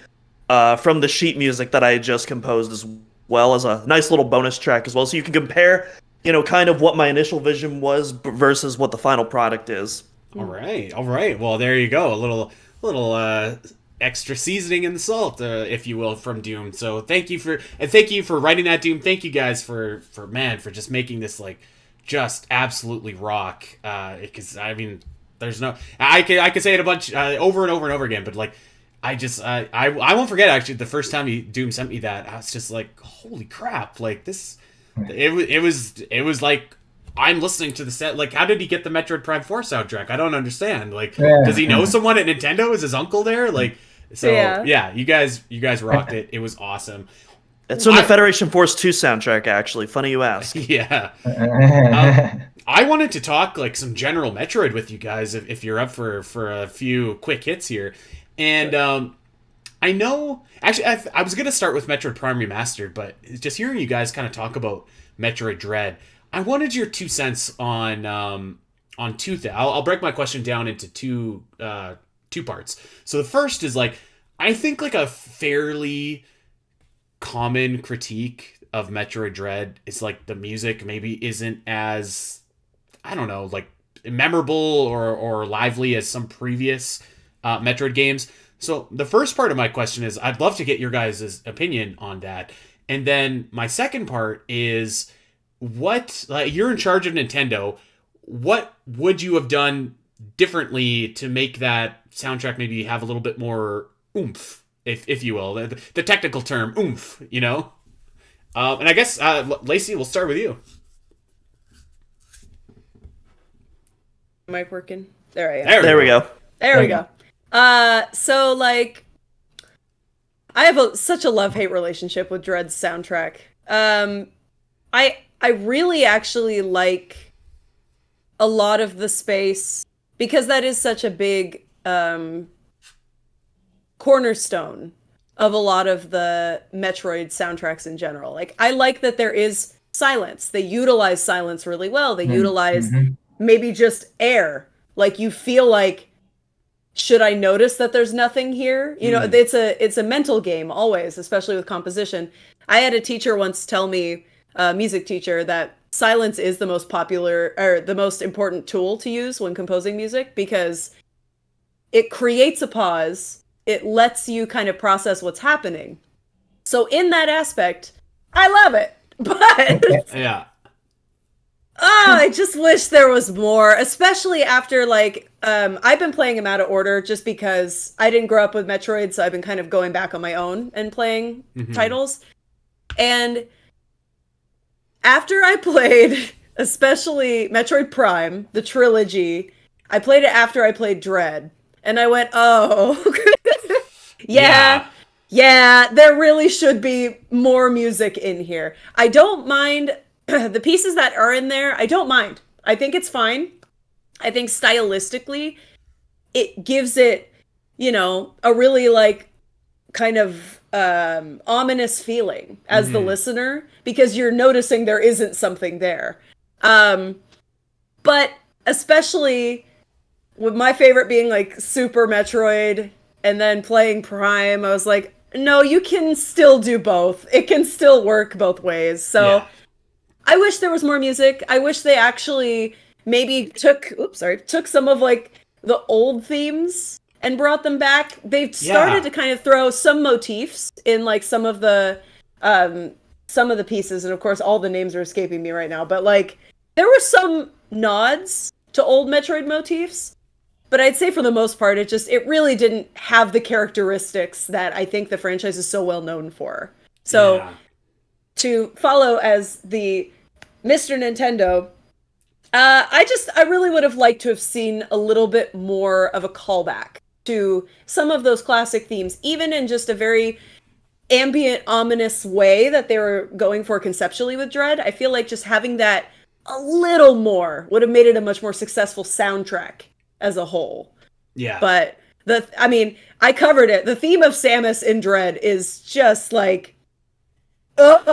from the sheet music that I had just composed, as well as a nice little bonus track as well. So you can compare, kind of what my initial vision was versus what the final product is. All right. Well, there you go. A little extra seasoning in the salt, if you will, from Doom. So thank you for writing that, Doom. Thank you guys for just making this like just absolutely rock. Because I mean, there's no I could say it a bunch over and over and over again, but like I won't forget actually the first time Doom sent me that. I was just like, holy crap! Like this, it was like. I'm listening to the set. Like, how did he get the Metroid Prime 4 soundtrack? I don't understand. Like, does he know someone at Nintendo? Is his uncle there? Like, so yeah, you guys rocked it. It was awesome. It's from the Federation Force 2 soundtrack, actually. Funny you ask. Yeah. I wanted to talk like some general Metroid with you guys if you're up for a few quick hits here. And I know actually I was gonna start with Metroid Prime Remastered, but just hearing you guys kind of talk about Metroid Dread. I wanted your 2 cents on two things. I'll break my question down into two parts. So the first is like, I think like a fairly common critique of Metroid Dread is like the music maybe isn't as, I don't know, like memorable or lively as some previous Metroid games. So the first part of my question is I'd love to get your guys' opinion on that. And then my second part is, what, like, you're in charge of Nintendo, what would you have done differently to make that soundtrack maybe have a little bit more oomph, if you will, the technical term oomph, and I guess Lacey, we'll start with you. Mic working? There I am. There we go. There we go. So like, I have such a love-hate relationship with Dread's soundtrack. I really actually like a lot of the space because that is such a big cornerstone of a lot of the Metroid soundtracks in general. Like, I like that there is silence. They utilize silence really well. They utilize maybe just air. Like, you feel like, should I notice that there's nothing here? You know, it's a mental game always, especially with composition. I had a teacher once tell me, a music teacher, that silence is the most popular or the most important tool to use when composing music because it creates a pause. It lets you kind of process what's happening. So in that aspect, I love it. But Yeah. I just wish there was more, especially after like I've been playing them out of order just because I didn't grow up with Metroid, so I've been kind of going back on my own and playing titles. And after I played, especially Metroid Prime, the trilogy, I played it after I played Dread, and I went, oh, yeah, there really should be more music in here. I don't mind the pieces that are in there. I don't mind. I think it's fine. I think stylistically, it gives it, you know, a really like kind of ominous feeling as the listener because you're noticing there isn't something there. But especially with my favorite being like Super Metroid and then playing Prime, I was like, no, you can still do both. It can still work both ways. So I wish there was more music. I wish they actually maybe took some of like the old themes and brought them back. They've started to kind of throw some motifs in like some of the pieces, and of course all the names are escaping me right now, but like there were some nods to old Metroid motifs, but I'd say for the most part it really didn't have the characteristics that I think the franchise is so well known for. So to follow as the Mr. Nintendo, I really would have liked to have seen a little bit more of a callback to some of those classic themes, even in just a very ambient, ominous way that they were going for conceptually with Dread. I feel like just having that a little more would have made it a much more successful soundtrack as a whole. Yeah. But I covered it. The theme of Samus in Dread is just like,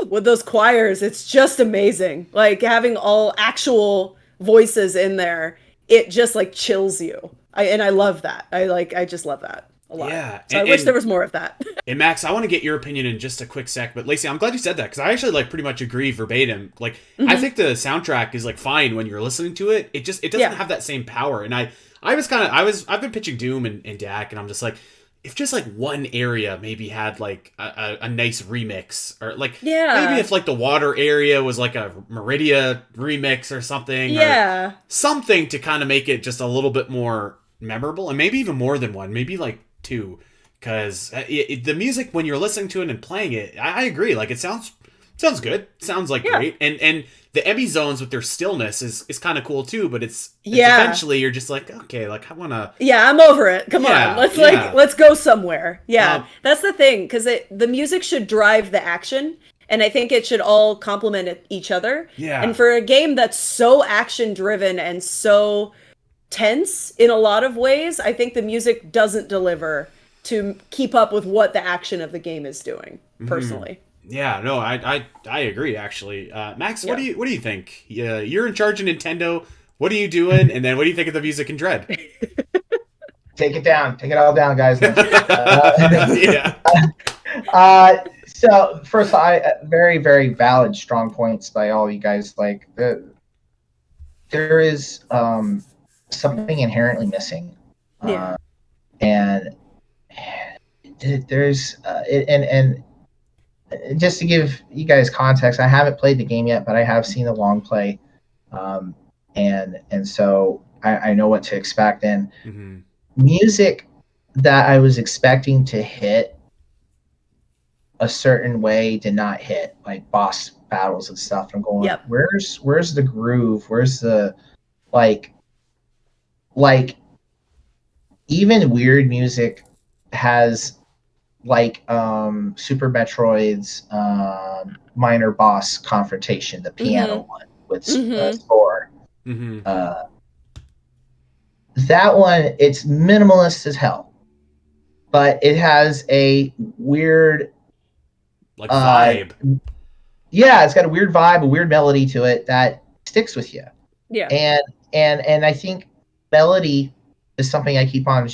with those choirs, it's just amazing. Like having all actual voices in there, it just like chills you. I love that. I just love that a lot. Yeah. So I wish there was more of that. And Max, I want to get your opinion in just a quick sec, but Lacey, I'm glad you said that because I actually like pretty much agree verbatim. Like I think the soundtrack is like fine when you're listening to it. It doesn't have that same power. And I've been pitching Doom and Dak, and I'm just like, if just like one area maybe had like a nice remix, or like maybe if like the water area was like a Meridia remix or something, or something to kind of make it just a little bit more memorable, and maybe even more than one, maybe like two, because the music when you're listening to it and playing it, I agree, like it sounds good, sounds like great, and the Emmy zones with their stillness is kind of cool too, but it's eventually you're just like, okay, like I want to... Yeah, I'm over it. Come on. Let's go somewhere. Yeah, that's the thing, because the music should drive the action, and I think it should all complement each other. Yeah. And for a game that's so action-driven and so tense in a lot of ways, I think the music doesn't deliver to keep up with what the action of the game is doing, personally. Yeah, no, I agree actually. Max, what do you think? You're in charge of Nintendo. What are you doing? And then what do you think of the music in Dread? Take it down. Take it all down, guys. So first, very, very valid, strong points by all you guys. Like there is something inherently missing, and there's and just to give you guys context, I haven't played the game yet, but I have seen the long play, and so I know what to expect. And music that I was expecting to hit a certain way did not hit, like boss battles and stuff. I'm going, where's the groove? Where's the like even weird music has like Super Metroid's minor boss confrontation, the piano one with score. That one, it's minimalist as hell, but it has a weird like vibe. Yeah, it's got a weird vibe, a weird melody to it that sticks with you. Yeah. And I think melody is something I keep on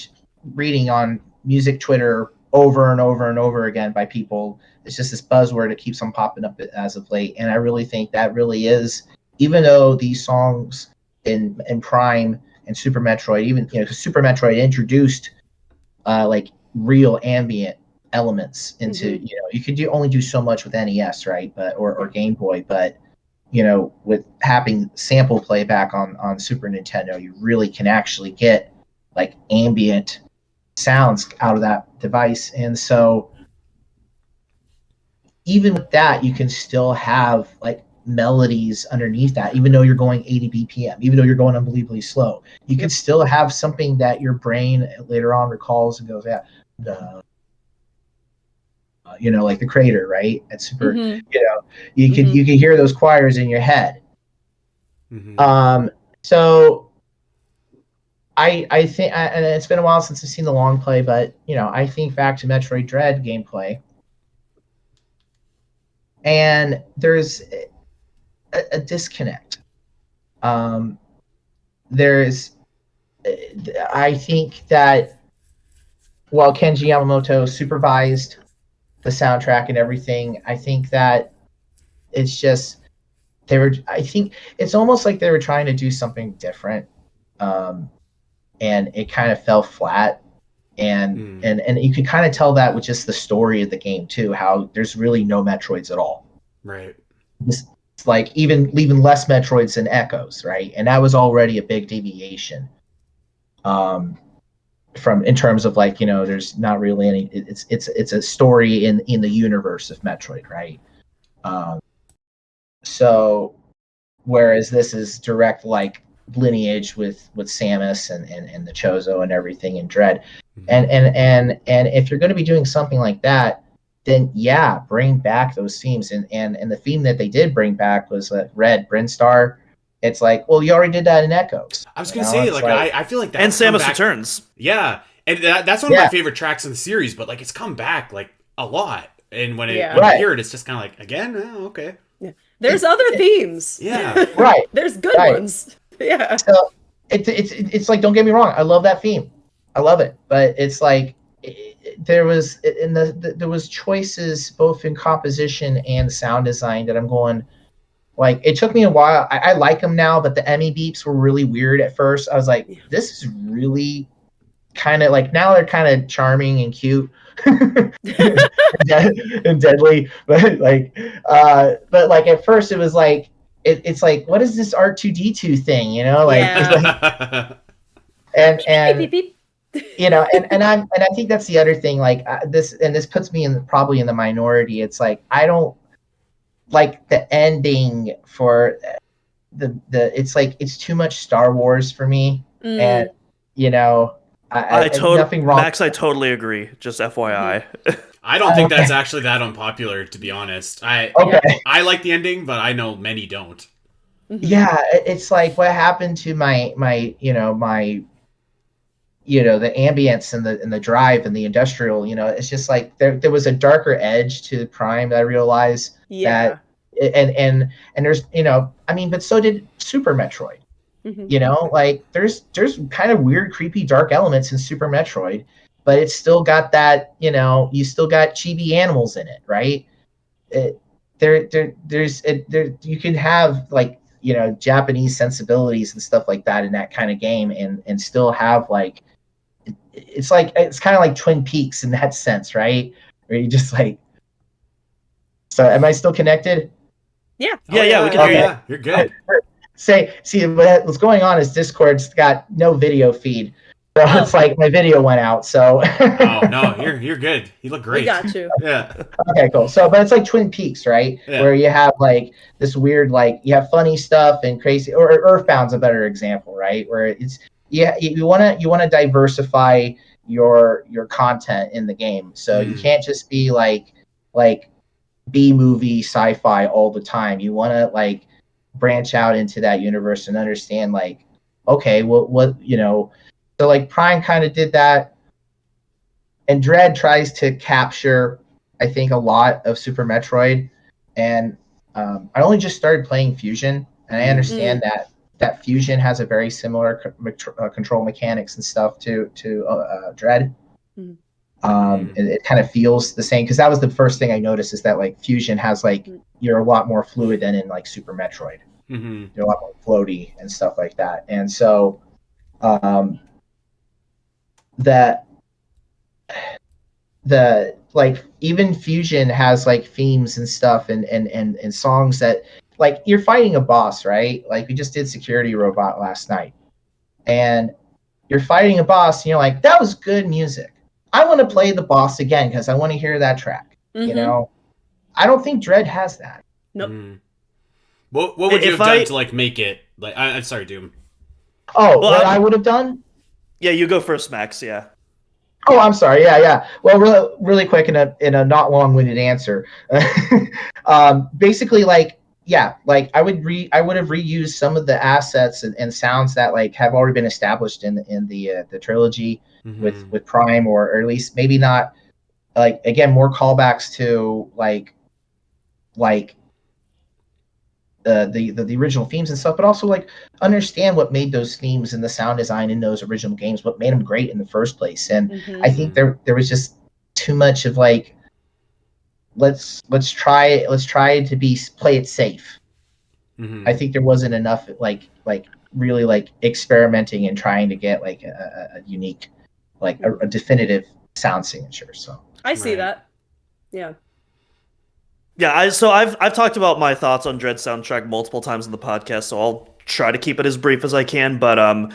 reading on music Twitter over and over and over again by people. It's just this buzzword that keeps on popping up as of late, and I really think that really is, even though these songs in Prime and Super Metroid, even Super Metroid introduced like real ambient elements into you could only do so much with NES, right? But or Game Boy, but with having sample playback on Super Nintendo, you really can actually get like ambient sounds out of that device. And so even with that, you can still have like melodies underneath that, even though you're going 80 BPM, even though you're going unbelievably slow, you can still have something that your brain later on recalls and goes, yeah, like the Crater, right? At Super, you can hear those choirs in your head. So I think, and it's been a while since I've seen the long play, but I think back to Metroid Dread gameplay, and there's a disconnect. I think that while Kenji Yamamoto supervised the soundtrack and everything, I think that it's just I think it's almost like they were trying to do something different, and it kind of fell flat. And you can kind of tell that with just the story of the game too, how there's really no Metroids at all. Right. It's like even less Metroids than Echoes, right? And that was already a big deviation. From in terms of like there's not really any. It's a story in the universe of Metroid, right? So whereas this is direct like lineage with Samus and the Chozo and everything in Dread, and if you're going to be doing something like that, then bring back those themes, and the theme that they did bring back was Red Brinstar. It's like, well, you already did that in Echoes. I was gonna say, like, I feel like that's and Samus Returns. Yeah, and that's one of my favorite tracks in the series. But like, it's come back like a lot, and when you hear it, it's just kind of like, again, okay. Yeah. There's other themes. Yeah, right. There's good ones. Yeah. So it's like, don't get me wrong, I love that theme, I love it, but it's like there was choices both in composition and sound design that I'm going. Like, it took me a while. I like them now, but the Emmy beeps were really weird at first. I was like, this is really kind of like, now they're kind of charming and cute and deadly. But like at first it was like, it's like, what is this R2D2 thing? And beep, beep, beep. and I think that's the other thing. Like this puts me probably in the minority. It's like, I don't like the ending for the it's like, it's too much Star Wars for me. And nothing wrong. Max, I totally agree, just FYI. I don't think that's actually that unpopular, to be honest. I like the ending, but I know many don't. Yeah, it's like, what happened to my the ambience and the drive and the industrial, it's just like there was a darker edge to Prime that I realized that, and there's, but so did Super Metroid. Like there's kind of weird, creepy, dark elements in Super Metroid, but it's still got that, you still got chibi animals in it, right? You can have like, Japanese sensibilities and stuff like that in that kind of game, and still have like, it's kind of like Twin Peaks in that sense, right? Where you just like, so am I still connected? Yeah. We can hear you. You're good. See what's going on is Discord's got no video feed. So it's like my video went out. So oh no, you're good. You look great. We got you. Yeah. Okay, cool. So, but it's like Twin Peaks, right? Yeah. Where you have like this weird, like, you have funny stuff and crazy, or Earthbound's a better example, right? Where yeah, you want to diversify your content in the game. So you can't just be like B movie sci-fi all the time. You want to like branch out into that universe and understand like, okay, what so like Prime kind of did that, and Dread tries to capture, I think, a lot of Super Metroid. And I only just started playing Fusion, and I understand that Fusion has a very similar control mechanics and stuff to Dread. It kind of feels the same, because that was the first thing I noticed, is that like Fusion has like, you're a lot more fluid than in like Super Metroid. You're a lot more floaty and stuff like that. And so that the like even Fusion has like themes and stuff and songs that, like, you're fighting a boss, right? Like we just did Security Robot last night, and you're fighting a boss and you're like, that was good music. I want to play the boss again because I want to hear that track. You know, I don't think Dread has that. Nope. What would you have done to like make it like? I'm sorry, Doom. Oh, well, what I would have done? Yeah, you go first, Max. Yeah. Oh, I'm sorry. Yeah. Well, really quick in a not long-winded answer. Basically, like, yeah, like I would have reused some of the assets and sounds that like have already been established in the trilogy with Prime, or at least maybe not, like, again, more callbacks to like the original themes and stuff, but also like understand what made those themes and the sound design in those original games, what made them great in the first place. And I think there was just too much of like, let's try to play it safe. I think there wasn't enough like really like experimenting and trying to get like a unique, like a definitive sound signature. So I see that. Yeah. Yeah, I've talked about my thoughts on Dread soundtrack multiple times in the podcast, so I'll try to keep it as brief as I can. But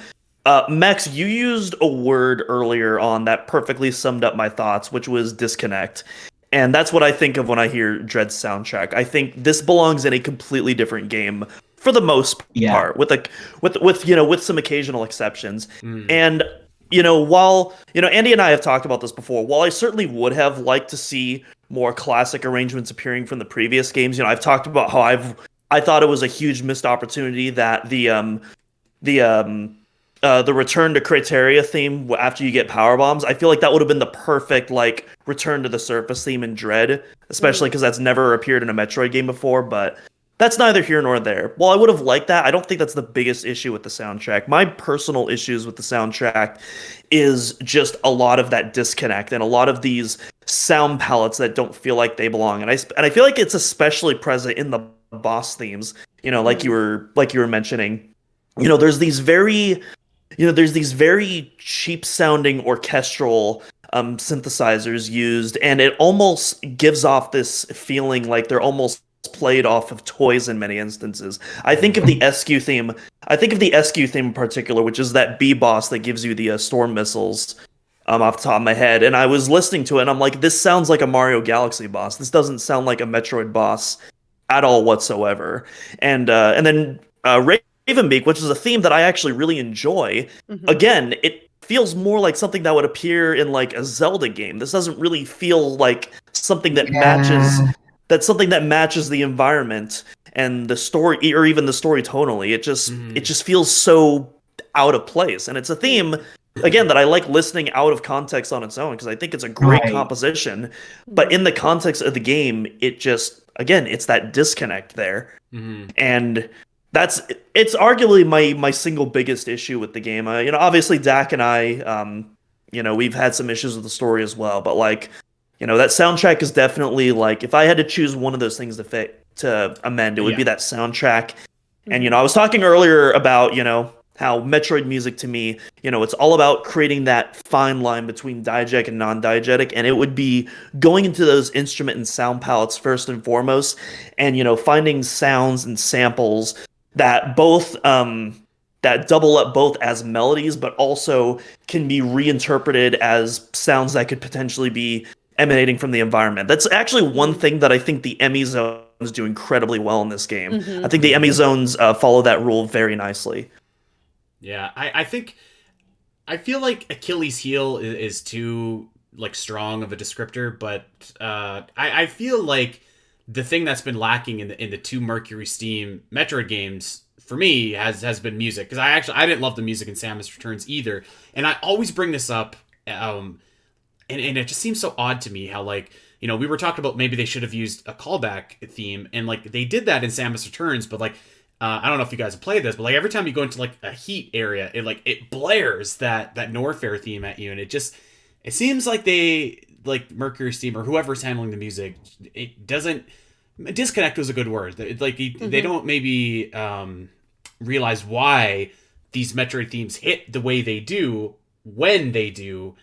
Max, you used a word earlier on that perfectly summed up my thoughts, which was disconnect. And that's what I think of when I hear Dread soundtrack. I think this belongs in a completely different game for the most part, with some occasional exceptions. And while Andy and I have talked about this before, while I certainly would have liked to see more classic arrangements appearing from the previous games, I've talked about how I thought it was a huge missed opportunity that the return to Criteria theme after you get power bombs. I feel like that would have been the perfect like return to the surface theme in Dread, especially because that's never appeared in a Metroid game before. But that's neither here nor there. While I would have liked that, I don't think that's the biggest issue with the soundtrack. My personal issues with the soundtrack is just a lot of that disconnect and a lot of these sound palettes that don't feel like they belong. And I feel like it's especially present in the boss themes. Like you were mentioning. There's these very cheap sounding orchestral synthesizers used, and it almost gives off this feeling like they're almost played off of toys in many instances. I think of the SQ theme in particular, which is that B boss that gives you the storm missiles off the top of my head. And I was listening to it and I'm like, this sounds like a Mario Galaxy boss. This doesn't sound like a Metroid boss at all whatsoever. And then Ravenbeak, which is a theme that I actually really enjoy. Again, it feels more like something that would appear in like a Zelda game. This doesn't really feel like something that matches the environment and the story, or even the story tonally. It just feels so out of place. And it's a theme, again, that I like listening out of context on its own, because I think it's a great composition. But in the context of the game, it's that disconnect there. And it's arguably my single biggest issue with the game. Obviously Dak and I, we've had some issues with the story as well, but like, that soundtrack is definitely like, if I had to choose one of those things to amend, it would be that soundtrack. And I was talking earlier about how Metroid music to me, it's all about creating that fine line between diegetic and non-diegetic, and it would be going into those instrument and sound palettes first and foremost, and finding sounds and samples that both that double up both as melodies, but also can be reinterpreted as sounds that could potentially be emanating from the environment. That's actually one thing that I think the Emmy zones do incredibly well in this game. I think the Emmy zones follow that rule very nicely. Yeah, I think I feel like Achilles heel is too like strong of a descriptor, but I feel like the thing that's been lacking in the two Mercury Steam Metroid games for me has been music, because I didn't love the music in Samus Returns either, and I always bring this up, and it just seems so odd to me how, like, we were talking about maybe they should have used a callback theme, and like they did that in Samus Returns, but like I don't know if you guys have played this, but like every time you go into like a heat area, it blares that Norfair theme at you, and it seems like they, like Mercury Steam or whoever's handling the music, it doesn't, disconnect was a good word. They don't maybe realize why these Metroid themes hit the way they do when they do.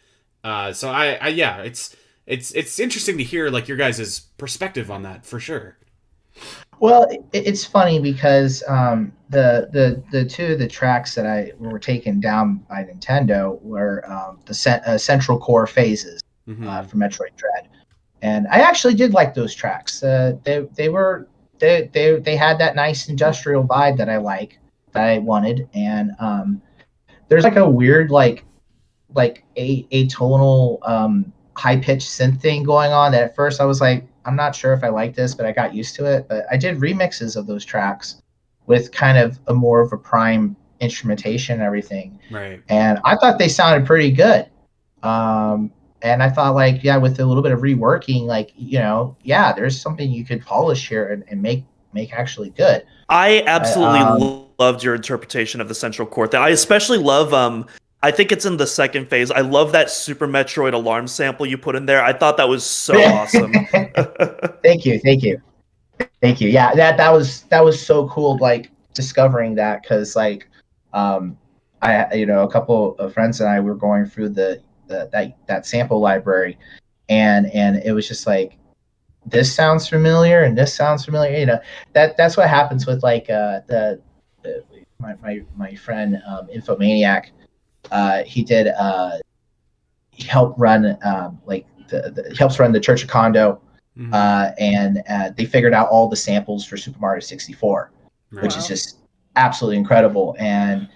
So I yeah, it's interesting to hear like your guys' perspective on that for sure. Well, it's funny because the two of the tracks that were taken down by Nintendo were the Central Core phases for Metroid Dread, and I actually did like those tracks. They had that nice industrial vibe that I wanted, and there's like a weird like atonal high pitched synth thing going on that at first I was like, I'm not sure if I like this, but I got used to it. But I did remixes of those tracks with kind of a more of a prime instrumentation and everything. Right. And I thought they sounded pretty good. And I thought, like, yeah, with a little bit of reworking, like, there's something you could polish here and make actually good. I absolutely loved your interpretation of the Central Core. I especially love I think it's in the second phase. I love that Super Metroid alarm sample you put in there. I thought that was so awesome. Thank you. Yeah, that was so cool. Like discovering that, because like, a couple of friends and I were going through that sample library, and it was just like, this sounds familiar and this sounds familiar. That's what happens with like my friend Infomaniac. He helped run he helps run the Church of Kondo, and they figured out all the samples for Super Mario 64, which is just absolutely incredible. And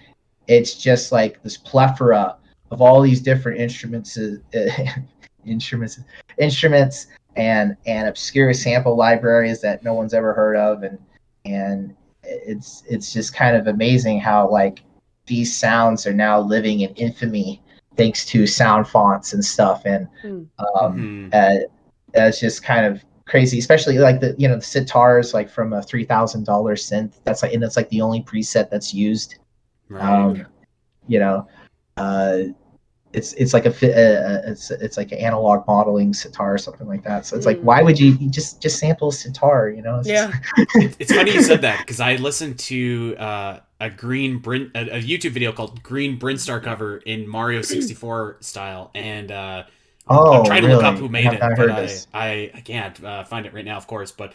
it's just like this plethora of all these different instruments and obscure sample libraries that no one's ever heard of, and it's just kind of amazing how like these sounds are now living in infamy thanks to sound fonts and stuff, and it's just kind of crazy, especially like the sitars, like from a $3,000 synth. That's like the only preset that's used. Right. It's like it's like an analog modeling sitar or something like that. So it's like, why would you just sample a sitar? It's funny you said that, because I listened to a YouTube video called Green Brinstar cover in Mario 64 style, and I'm trying to look up who made it, but I can't find it right now, of course. But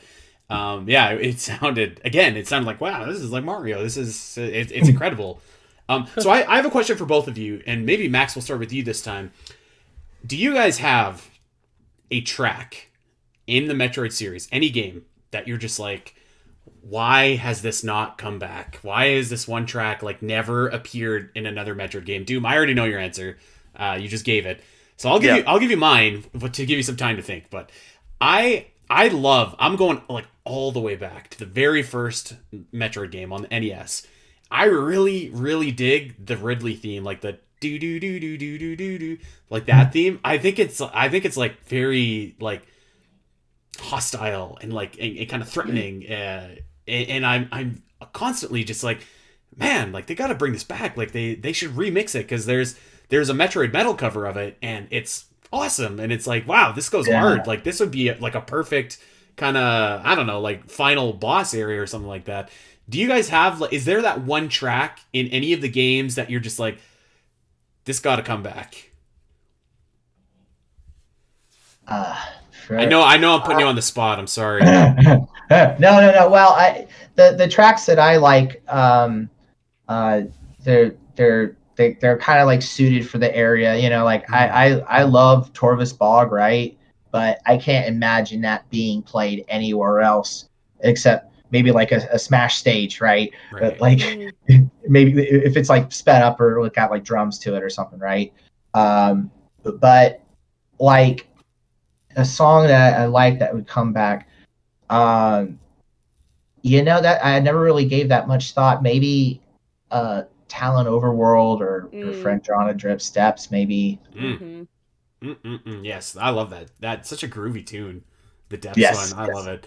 it sounded like, wow, this is like Mario. It's incredible. So I have a question for both of you, and maybe Max, will start with you this time. Do you guys have a track in the Metroid series, any game, that you're just like, why has this not come back? Why is this one track like never appeared in another Metroid game? Doom, I already know your answer. You just gave it. So I'll give you mine, but to give you some time to think. But I'm going like all the way back to the very first Metroid game on the NES. I really, really dig the Ridley theme, like the do do do do do do do do, like that theme. I think it's like very like hostile and like and kind of threatening, and I'm constantly just like, man, like they got to bring this back. Like they should remix it, because there's a Metroid Metal cover of it, and it's awesome. And it's like, wow, this goes hard. Like this would be like a perfect kind of, I don't know, like final boss area or something like that. Do you guys have, is there that one track in any of the games that you're just like, this got to come back? Sure. I know I'm putting you on the spot. I'm sorry. No. Well, the tracks that I like, they're kind of like suited for the area. Like I love Torvus Bog, right? But I can't imagine that being played anywhere else except maybe like a Smash stage, right? But like maybe if it's like sped up or got like drums to it or something, right? But like a song that I like that would come back, that I never really gave that much thought. Maybe Talon Overworld or Phendrana Drift Steps, maybe. Yes, I love that. That's such a groovy tune. The Depths one, I love it.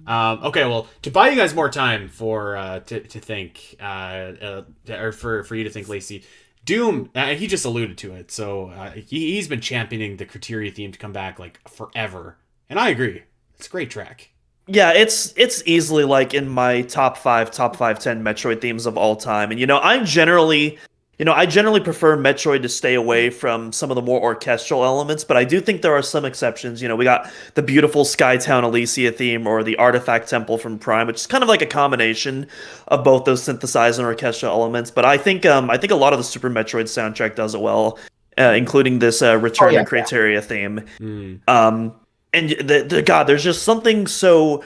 Okay, well, to buy you guys more time for to think, or for you to think, Lacey, Doom, he just alluded to it. So he's been championing the Criteria theme to come back like forever, and I agree. It's a great track. Yeah, it's easily like in my top 10 Metroid themes of all time. And I generally prefer Metroid to stay away from some of the more orchestral elements, but I do think there are some exceptions. We got the beautiful Skytown Elysia theme or the Artifact Temple from Prime, which is kind of like a combination of both those synthesized and orchestral elements. But I think a lot of the Super Metroid soundtrack does it well, including this Return to Criteria theme. And there's just something so,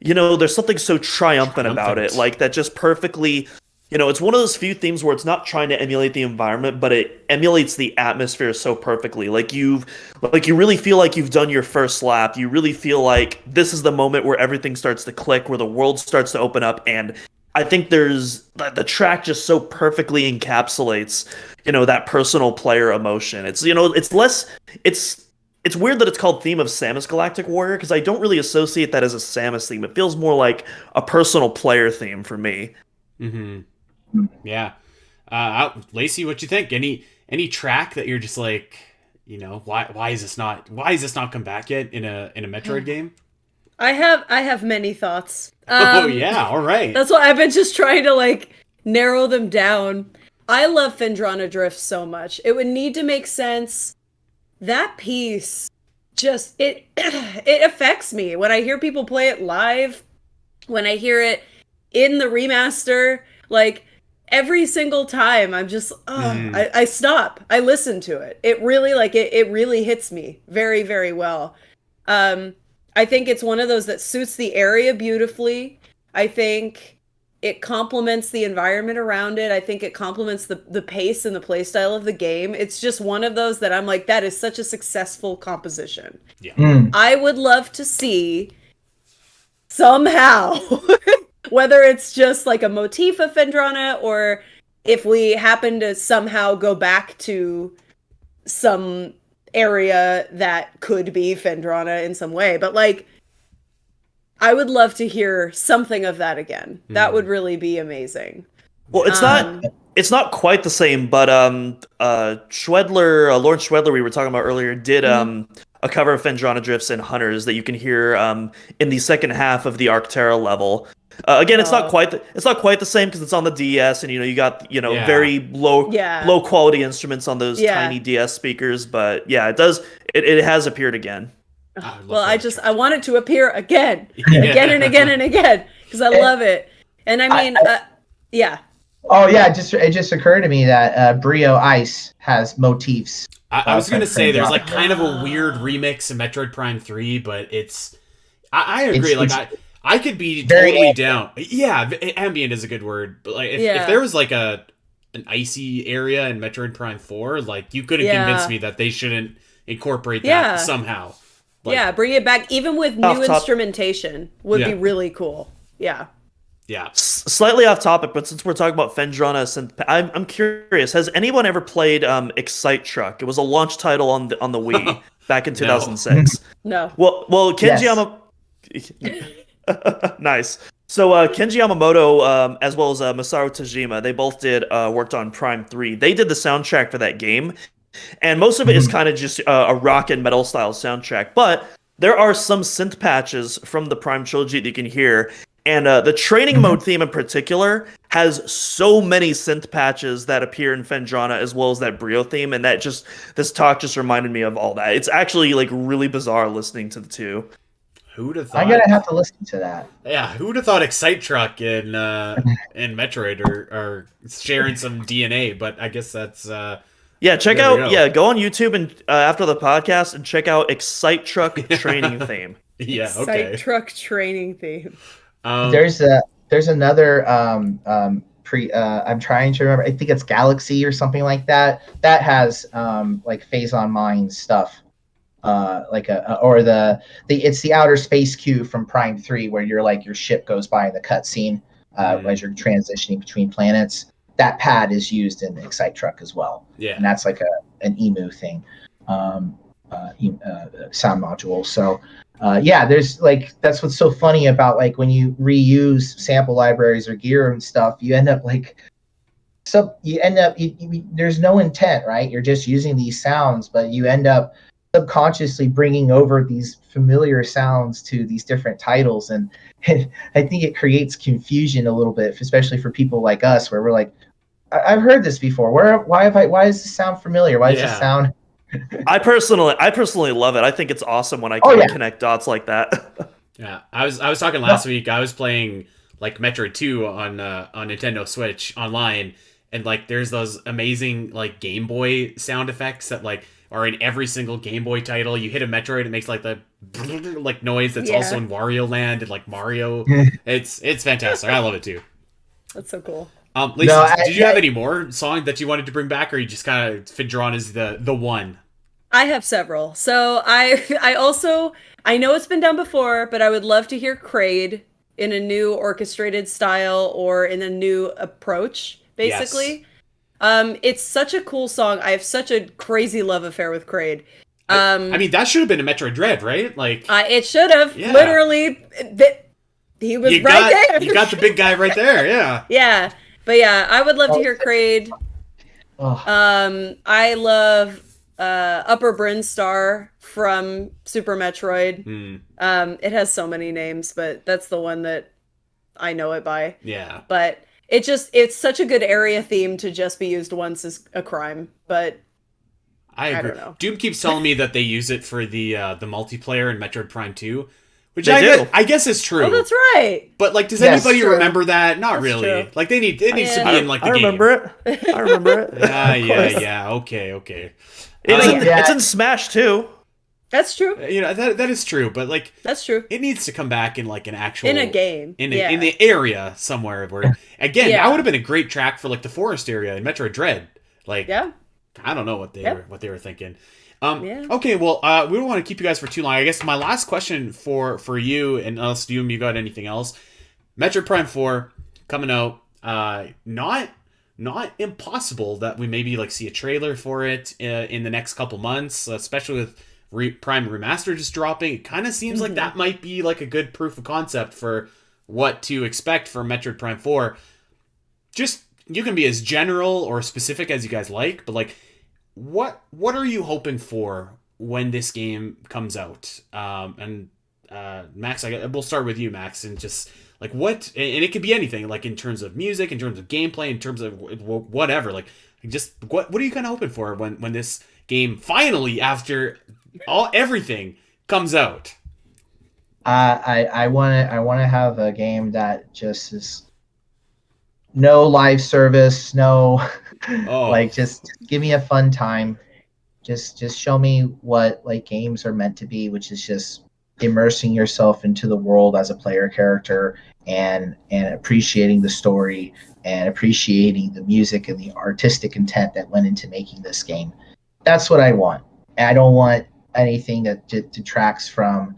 there's something so triumphant about it, like that just perfectly. It's one of those few themes where it's not trying to emulate the environment, but it emulates the atmosphere so perfectly. Like you really feel like you've done your first lap. You really feel like this is the moment where everything starts to click, where the world starts to open up. And I think the track just so perfectly encapsulates, that personal player emotion. It's weird that it's called Theme of Samus Galactic Warrior, because I don't really associate that as a Samus theme. It feels more like a personal player theme for me. Mm-hmm. Yeah. Lacey, what you think? Any track that you're just like, why is this not come back yet in a Metroid game? I have many thoughts. Oh yeah, all right. That's why I've been just trying to like narrow them down. I love Phendrana Drift so much. It would need to make sense. That piece just it affects me when I hear people play it live, when I hear it in the remaster, like every single time I'm just I stop. I listen to it. It really it really hits me very, very well. I think it's one of those that suits the area beautifully. I think it complements the environment around it. I think it complements the pace and the play style of the game. It's just one of those that I'm like, that is such a successful composition. Yeah. I would love to see somehow whether it's just like a motif of Phendrana, or if we happen to somehow go back to some area that could be Phendrana in some way. But like, I would love to hear something of that again. That would really be amazing. Well, it's not quite the same, but Schwedler, Lawrence Schwedler, we were talking about earlier, did a cover of Phendrana Drifts and Hunters that you can hear in the second half of the Arctera level. Again, it's not quite the same because it's on the DS, and you got very low quality instruments on those tiny DS speakers. But yeah, it has appeared again. Well, I want it to appear again and again and again, because I love it. And I mean, yeah. Oh yeah, it just occurred to me that Brio Ice has motifs. I was gonna say there's like kind of a weird remix of Metroid Prime 3, but it's I agree. I could be totally down. Yeah, ambient is a good word. But like, if there was like an icy area in Metroid Prime 4, like you couldn't convince me that they shouldn't incorporate that somehow. Like, bring it back, even with new instrumentation would be really cool. Yeah. Yeah. Slightly off topic, but since we're talking about Phendrana, I'm curious. Has anyone ever played Excite Truck? It was a launch title on the Wii back in 2006. No. Well, Kenji Nice. So Kenji Yamamoto, as well as Masaru Tajima, they both worked on Prime 3. They did the soundtrack for that game, and most of it is kind of just a rock and metal style soundtrack. But there are some synth patches from the Prime trilogy that you can hear, and the training mode theme in particular has so many synth patches that appear in Phendrana, as well as that Brio theme, and this talk just reminded me of all that. It's actually like really bizarre listening to the two. Who'd have thought? I'm gonna have to listen to that. Yeah, who'd have thought Excite Truck in Metroid are sharing some DNA? But I guess that's check out go on YouTube and after the podcast and check out Excite Truck training theme. Yeah, okay. Excite Truck training theme. There's another I'm trying to remember. I think it's Galaxy or something like that. That has like Phase on Mind stuff. It's the outer space queue from Prime 3 where you're like your ship goes by in the cutscene as you're transitioning between planets. That pad is used in Excite Truck as well. Yeah. And that's like an emu thing, sound module. So there's like, that's what's so funny about like when you reuse sample libraries or gear and stuff, you end up like, there's no intent, right? You're just using these sounds, but you end up subconsciously bringing over these familiar sounds to these different titles, and I think it creates confusion a little bit, especially for people like us, where we're like, I've heard this before. Why does this sound familiar? Why does this sound? I personally love it. I think it's awesome when I can connect dots like that. Yeah, I was talking last week. I was playing like Metroid 2 on Nintendo Switch online, and like there's those amazing like Game Boy sound effects that like are in every single Game Boy title. You hit a Metroid, it makes like the like noise that's also in Wario Land and like Mario. It's fantastic. I love it too. That's so cool. Lacey, did you have any more songs that you wanted to bring back, or you just kind of drawn as the one? I have several. So I also, I know it's been done before, but I would love to hear Kraid in a new orchestrated style or in a new approach, basically. Yes. It's such a cool song. I have such a crazy love affair with Kraid. I mean, that should have been a Metroid Dread, right? Like it should have. Yeah. Literally, he was there. You got the big guy right there. Yeah. Yeah, but yeah, I would love to hear Kraid. I love Upper Brinstar from Super Metroid. It has so many names, but that's the one that I know it by. Yeah. But it's such a good area theme to just be used once is a crime, but I agree. don't know. Doom keeps telling me that they use it for the multiplayer in Metroid Prime 2, which I guess is true. Oh, that's right. But like, does anybody remember that? Not really. True. Like, it needs to be in like the game. I remember it. Yeah. Okay. It's in Smash too. That's true. You know, that is true, but like, that's true. It needs to come back in like an actual in a game in the area somewhere where again that would have been a great track for like the forest area in Metroid Dread. Like, I don't know what they were thinking. Okay, well, we don't want to keep you guys for too long. I guess my last question for you, and unless you got anything else, Metroid Prime 4 coming out. Not impossible that we maybe like see a trailer for it in the next couple months, especially with Prime Remastered just dropping. It kind of seems like that might be like a good proof of concept for what to expect from Metroid Prime 4. Just, you can be as general or specific as you guys like, but like, what are you hoping for when this game comes out? Max, we'll start with you, Max, and just like what, and it could be anything, like in terms of music, in terms of gameplay, in terms of whatever. Like, just what are you kind of hoping for when this game finally, after everything, comes out? I want to have a game that just is no live service, no like just give me a fun time. Just show me what like games are meant to be, which is just immersing yourself into the world as a player character and appreciating the story and appreciating the music and the artistic intent that went into making this game. That's what I want. I don't want anything that detracts from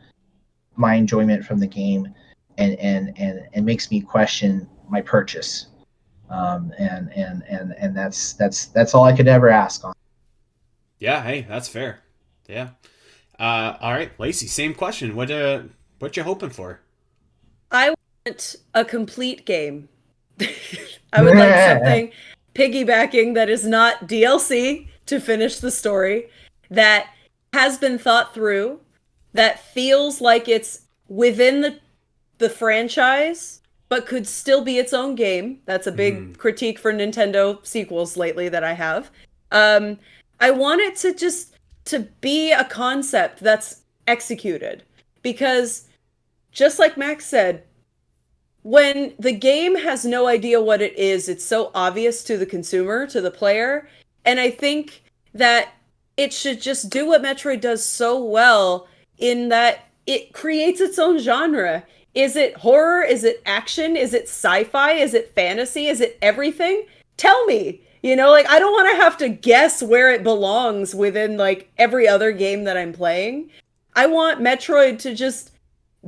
my enjoyment from the game and makes me question my purchase. And that's all I could ever ask on. Yeah, hey, that's fair. Yeah. All right, Lacey, same question. What you hoping for? I want a complete game. I would like something piggybacking that is not DLC to finish the story, that has been thought through, that feels like it's within the franchise, but could still be its own game. That's a big critique for Nintendo sequels lately that I have. I want it to be a concept that's executed, because just like Max said, when the game has no idea what it is, it's so obvious to the consumer, to the player. And I think that it should just do what Metroid does so well, in that it creates its own genre. Is it horror? Is it action? Is it sci-fi? Is it fantasy? Is it everything? Tell me. You know, like, I don't want to have to guess where it belongs within, like, every other game that I'm playing. I want Metroid to just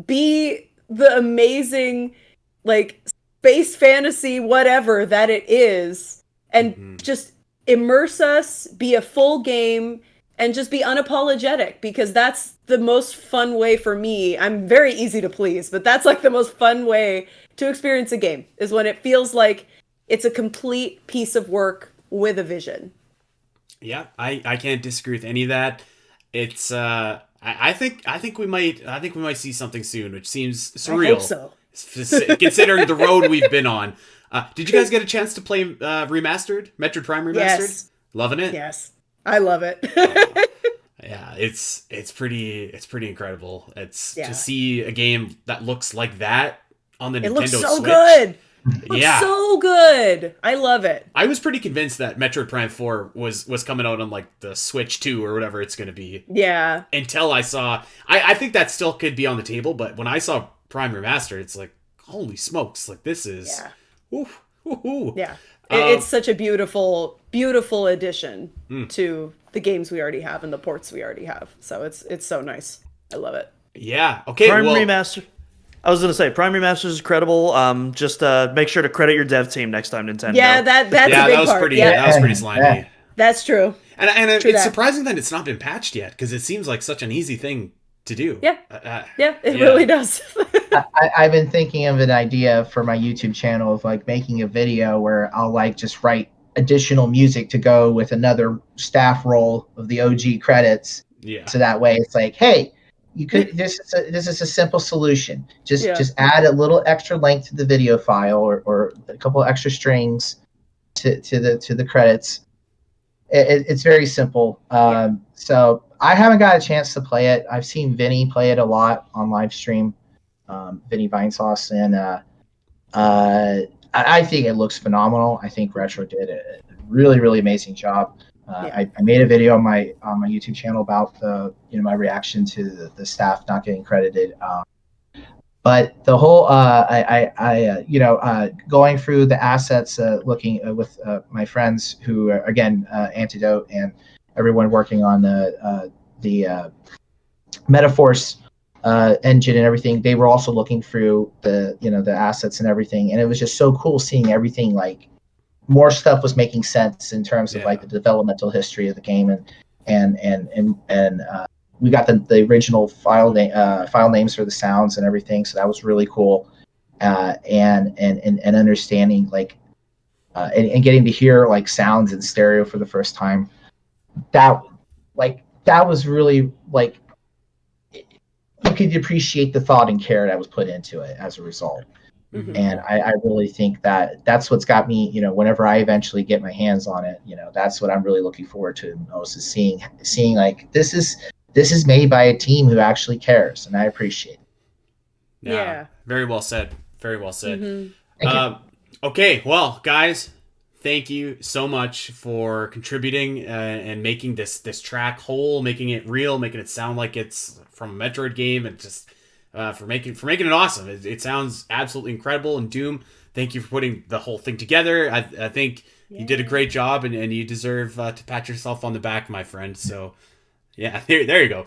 be the amazing, like, space fantasy whatever that it is, and just immerse us, be a full game, and just be unapologetic, because that's the most fun way for me. I'm very easy to please, but that's, like, the most fun way to experience a game, is when it feels like it's a complete piece of work with a vision. Yeah, I can't disagree with any of that. It's I think we might see something soon, which seems surreal. I hope so. Considering the road we've been on. Did you guys get a chance to play Remastered? Metroid Prime Remastered? Yes. Loving it? Yes. I love it. Yeah, it's pretty incredible. It's Yeah. to see a game that looks like that on the It Nintendo looks so Switch. good. Yeah. So good. I love it. I was pretty convinced that Metroid Prime 4 was coming out on, like, the Switch 2 or whatever it's going to be. Yeah. Until I saw... I think that still could be on the table, but when I saw Prime Remastered, it's like, holy smokes, like, this is... Yeah. Ooh. Yeah. It's such a beautiful, beautiful addition to the games we already have and the ports we already have. So it's so nice. I love it. Yeah. Okay, Prime well... Remaster. I was gonna say Prime Remaster is incredible. Just make sure to credit your dev team next time, Nintendo. Yeah, that's a big that was part. pretty. Yeah. That was pretty slimy. Yeah. That's true. And True it's that. surprising that it's not been patched yet, because it seems like such an easy thing to do. Yeah. Yeah, it really does. I've been thinking of an idea for my YouTube channel of, like, making a video where I'll, like, just write additional music to go with another staff roll of the OG credits. Yeah. So that way it's like, hey, you could this is a simple solution. Just Yeah. just add a little extra length to the video file, or a couple extra strings to the credits. It's very simple. So I haven't got a chance to play it. I've seen Vinny play it a lot on live stream, Vinny Vinesauce, and I think it looks phenomenal. I think Retro did a really, really amazing job. I made a video on my YouTube channel about my reaction to the staff not getting credited. But the whole going through the assets, looking with my friends who are, again, Antidote and everyone working on the Metaforce engine and everything, they were also looking through the assets and everything, and it was just so cool seeing everything. Like, more stuff was making sense in terms of, like, the developmental history of the game, and we got the original file names for the sounds and everything, so that was really cool. And understanding, like, and getting to hear, like, sounds in stereo for the first time. That was really, like, you could appreciate the thought and care that was put into it as a result. Mm-hmm. And I really think that's what's got me, whenever I eventually get my hands on it, that's what I'm really looking forward to most, is seeing like, this is made by a team who actually cares, and I appreciate it. Yeah. Very well said. Very well said. Mm-hmm. Okay, well, guys, thank you so much for contributing and making this track whole, making it real, making it sound like it's from a Metroid game, and just for making it awesome. It sounds absolutely incredible. And Doom, thank you for putting the whole thing together. I think you did a great job, and you deserve to pat yourself on the back, my friend. So yeah, there you go.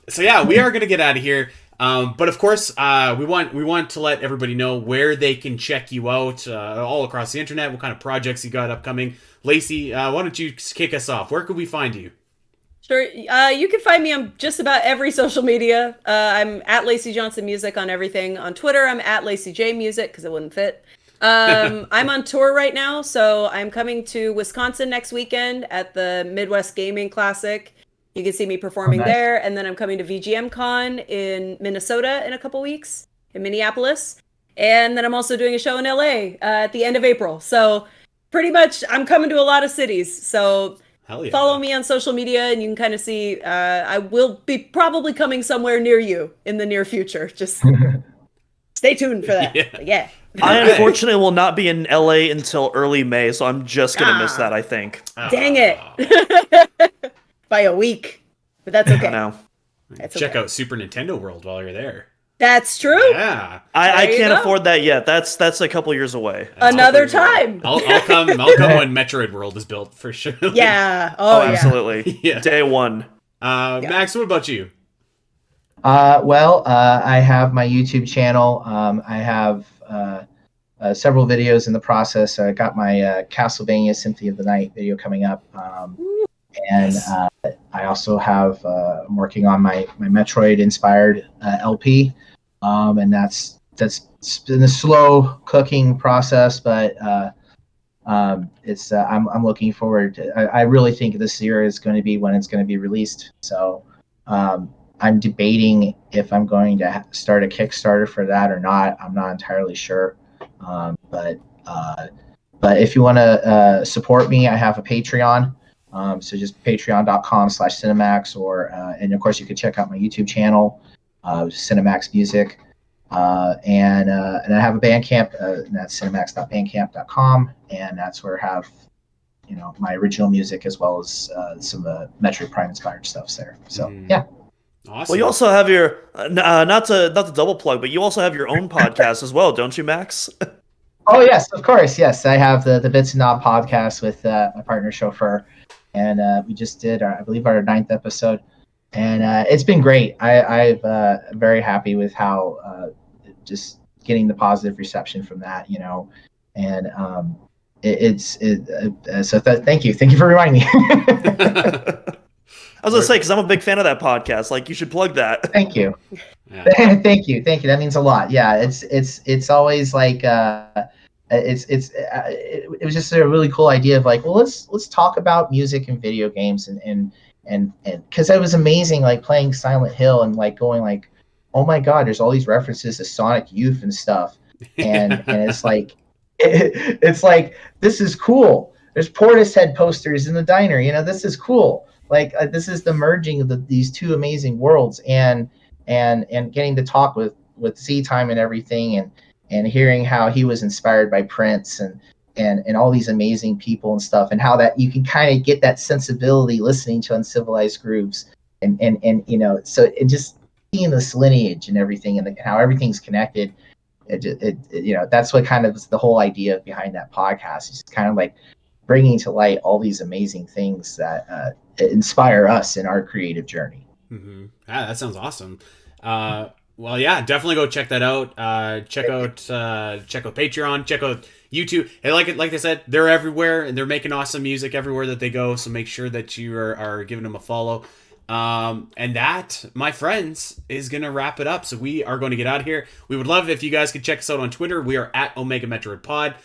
So yeah, we are gonna get out of here. But of course, we want to let everybody know where they can check you out all across the internet. What kind of projects you got upcoming? Lacey, why don't you kick us off? Where could we find you? Sure. You can find me on just about every social media. I'm at Lacey Johnson Music on everything. On Twitter, I'm at Lacey J Music, because it wouldn't fit. I'm on tour right now, so I'm coming to Wisconsin next weekend at the Midwest Gaming Classic. You can see me performing there, and then I'm coming to VGM Con in Minnesota in a couple weeks, in Minneapolis. And then I'm also doing a show in LA at the end of April. So pretty much I'm coming to a lot of cities. So Hell yeah. follow me on social media, and you can kind of see I will be probably coming somewhere near you in the near future. Just stay tuned for that. Yeah. I unfortunately will not be in LA until early May, so I'm just going to miss that, I think. Dang it. By a week. But that's okay. No. Check out Super Nintendo World while you're there. That's true. Yeah. I There you can't go. afford that yet. That's a couple years away. Another time. I'll come when Metroid World is built for sure. Yeah. Oh, Oh, yeah. absolutely. Yeah. Day one. Max, what about you? I have my YouTube channel. I have several videos in the process. I got my Castlevania Symphony of the Night video coming up. And Yes. I also have, I'm working on my Metroid inspired LP. And that's been a slow cooking process, but it's I'm looking forward to, I really think this year is going to be when it's going to be released. So I'm debating if I'm going to start a Kickstarter for that or not. I'm not entirely sure. But if you want to support me, I have a Patreon. So just patreon.com/SynaMax, or and of course you can check out my YouTube channel, SynaMax Music, and I have a Bandcamp, and that's SynaMax.bandcamp.com, and that's where I have my original music as well as some Metroid Prime inspired stuffs there. So yeah. Awesome. Well, you also have your not to double plug, but you also have your own podcast as well, don't you, Max? Oh yes, of course, yes. I have the Bits and Knob podcast with my partner Chauffeur, and we just did I believe our 9th episode, and it's been great. I'm very happy with how just getting the positive reception from that, and thank you for reminding me. I was gonna say, because I'm a big fan of that podcast. Like, you should plug that. Thank you. Yeah. Thank you. That means a lot. Yeah, it's always like it was just a really cool idea of like, well, let's talk about music and video games and because it was amazing, like playing Silent Hill and like going like, oh my God, there's all these references to Sonic Youth and stuff, and it's like it's like, this is cool. There's Portishead posters in the diner. This is cool. Like this is the merging of these two amazing worlds, and getting to talk with Z Time and everything, and hearing how he was inspired by Prince and all these amazing people and stuff, and how that you can kind of get that sensibility listening to Uncivilized Grooves, and so it just seeing this lineage and everything, and how everything's connected. That's what kind of is the whole idea behind that podcast. It's kind of like bringing to light all these amazing things that inspire us in our creative journey. Mm-hmm. Yeah, that sounds awesome. Well, yeah, definitely go check that out. Check out Patreon. Check out YouTube. And like I said, they're everywhere, and they're making awesome music everywhere that they go. So make sure that you are giving them a follow. And that, my friends, is gonna wrap it up. So we are going to get out of here. We would love it if you guys could check us out on Twitter. We are at Omega Metroid Pod.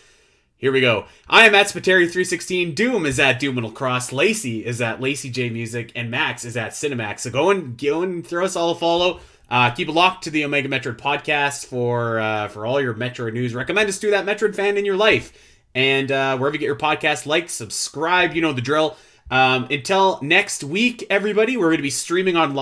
Here we go. I am at Spateri316. Doom is at Doominalcross. Lacey is at Lacey J Music, and Max is at SynaMax. So go and throw us all a follow. Keep it locked to the Omega Metroid podcast for all your Metroid news. Recommend us to that Metroid fan in your life, and wherever you get your podcast, like, subscribe. You know the drill. Until next week, everybody, we're going to be streaming on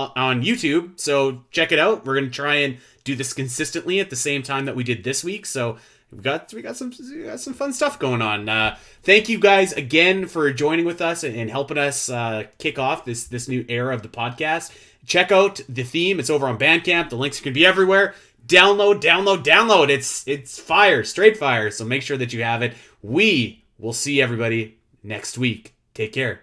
YouTube, so check it out. We're going to try and do this consistently at the same time that we did this week. So. We got some fun stuff going on. Thank you guys again for joining with us and helping us kick off this new era of the podcast. Check out the theme; it's over on Bandcamp. The links can be everywhere. Download. It's fire, straight fire. So make sure that you have it. We will see everybody next week. Take care.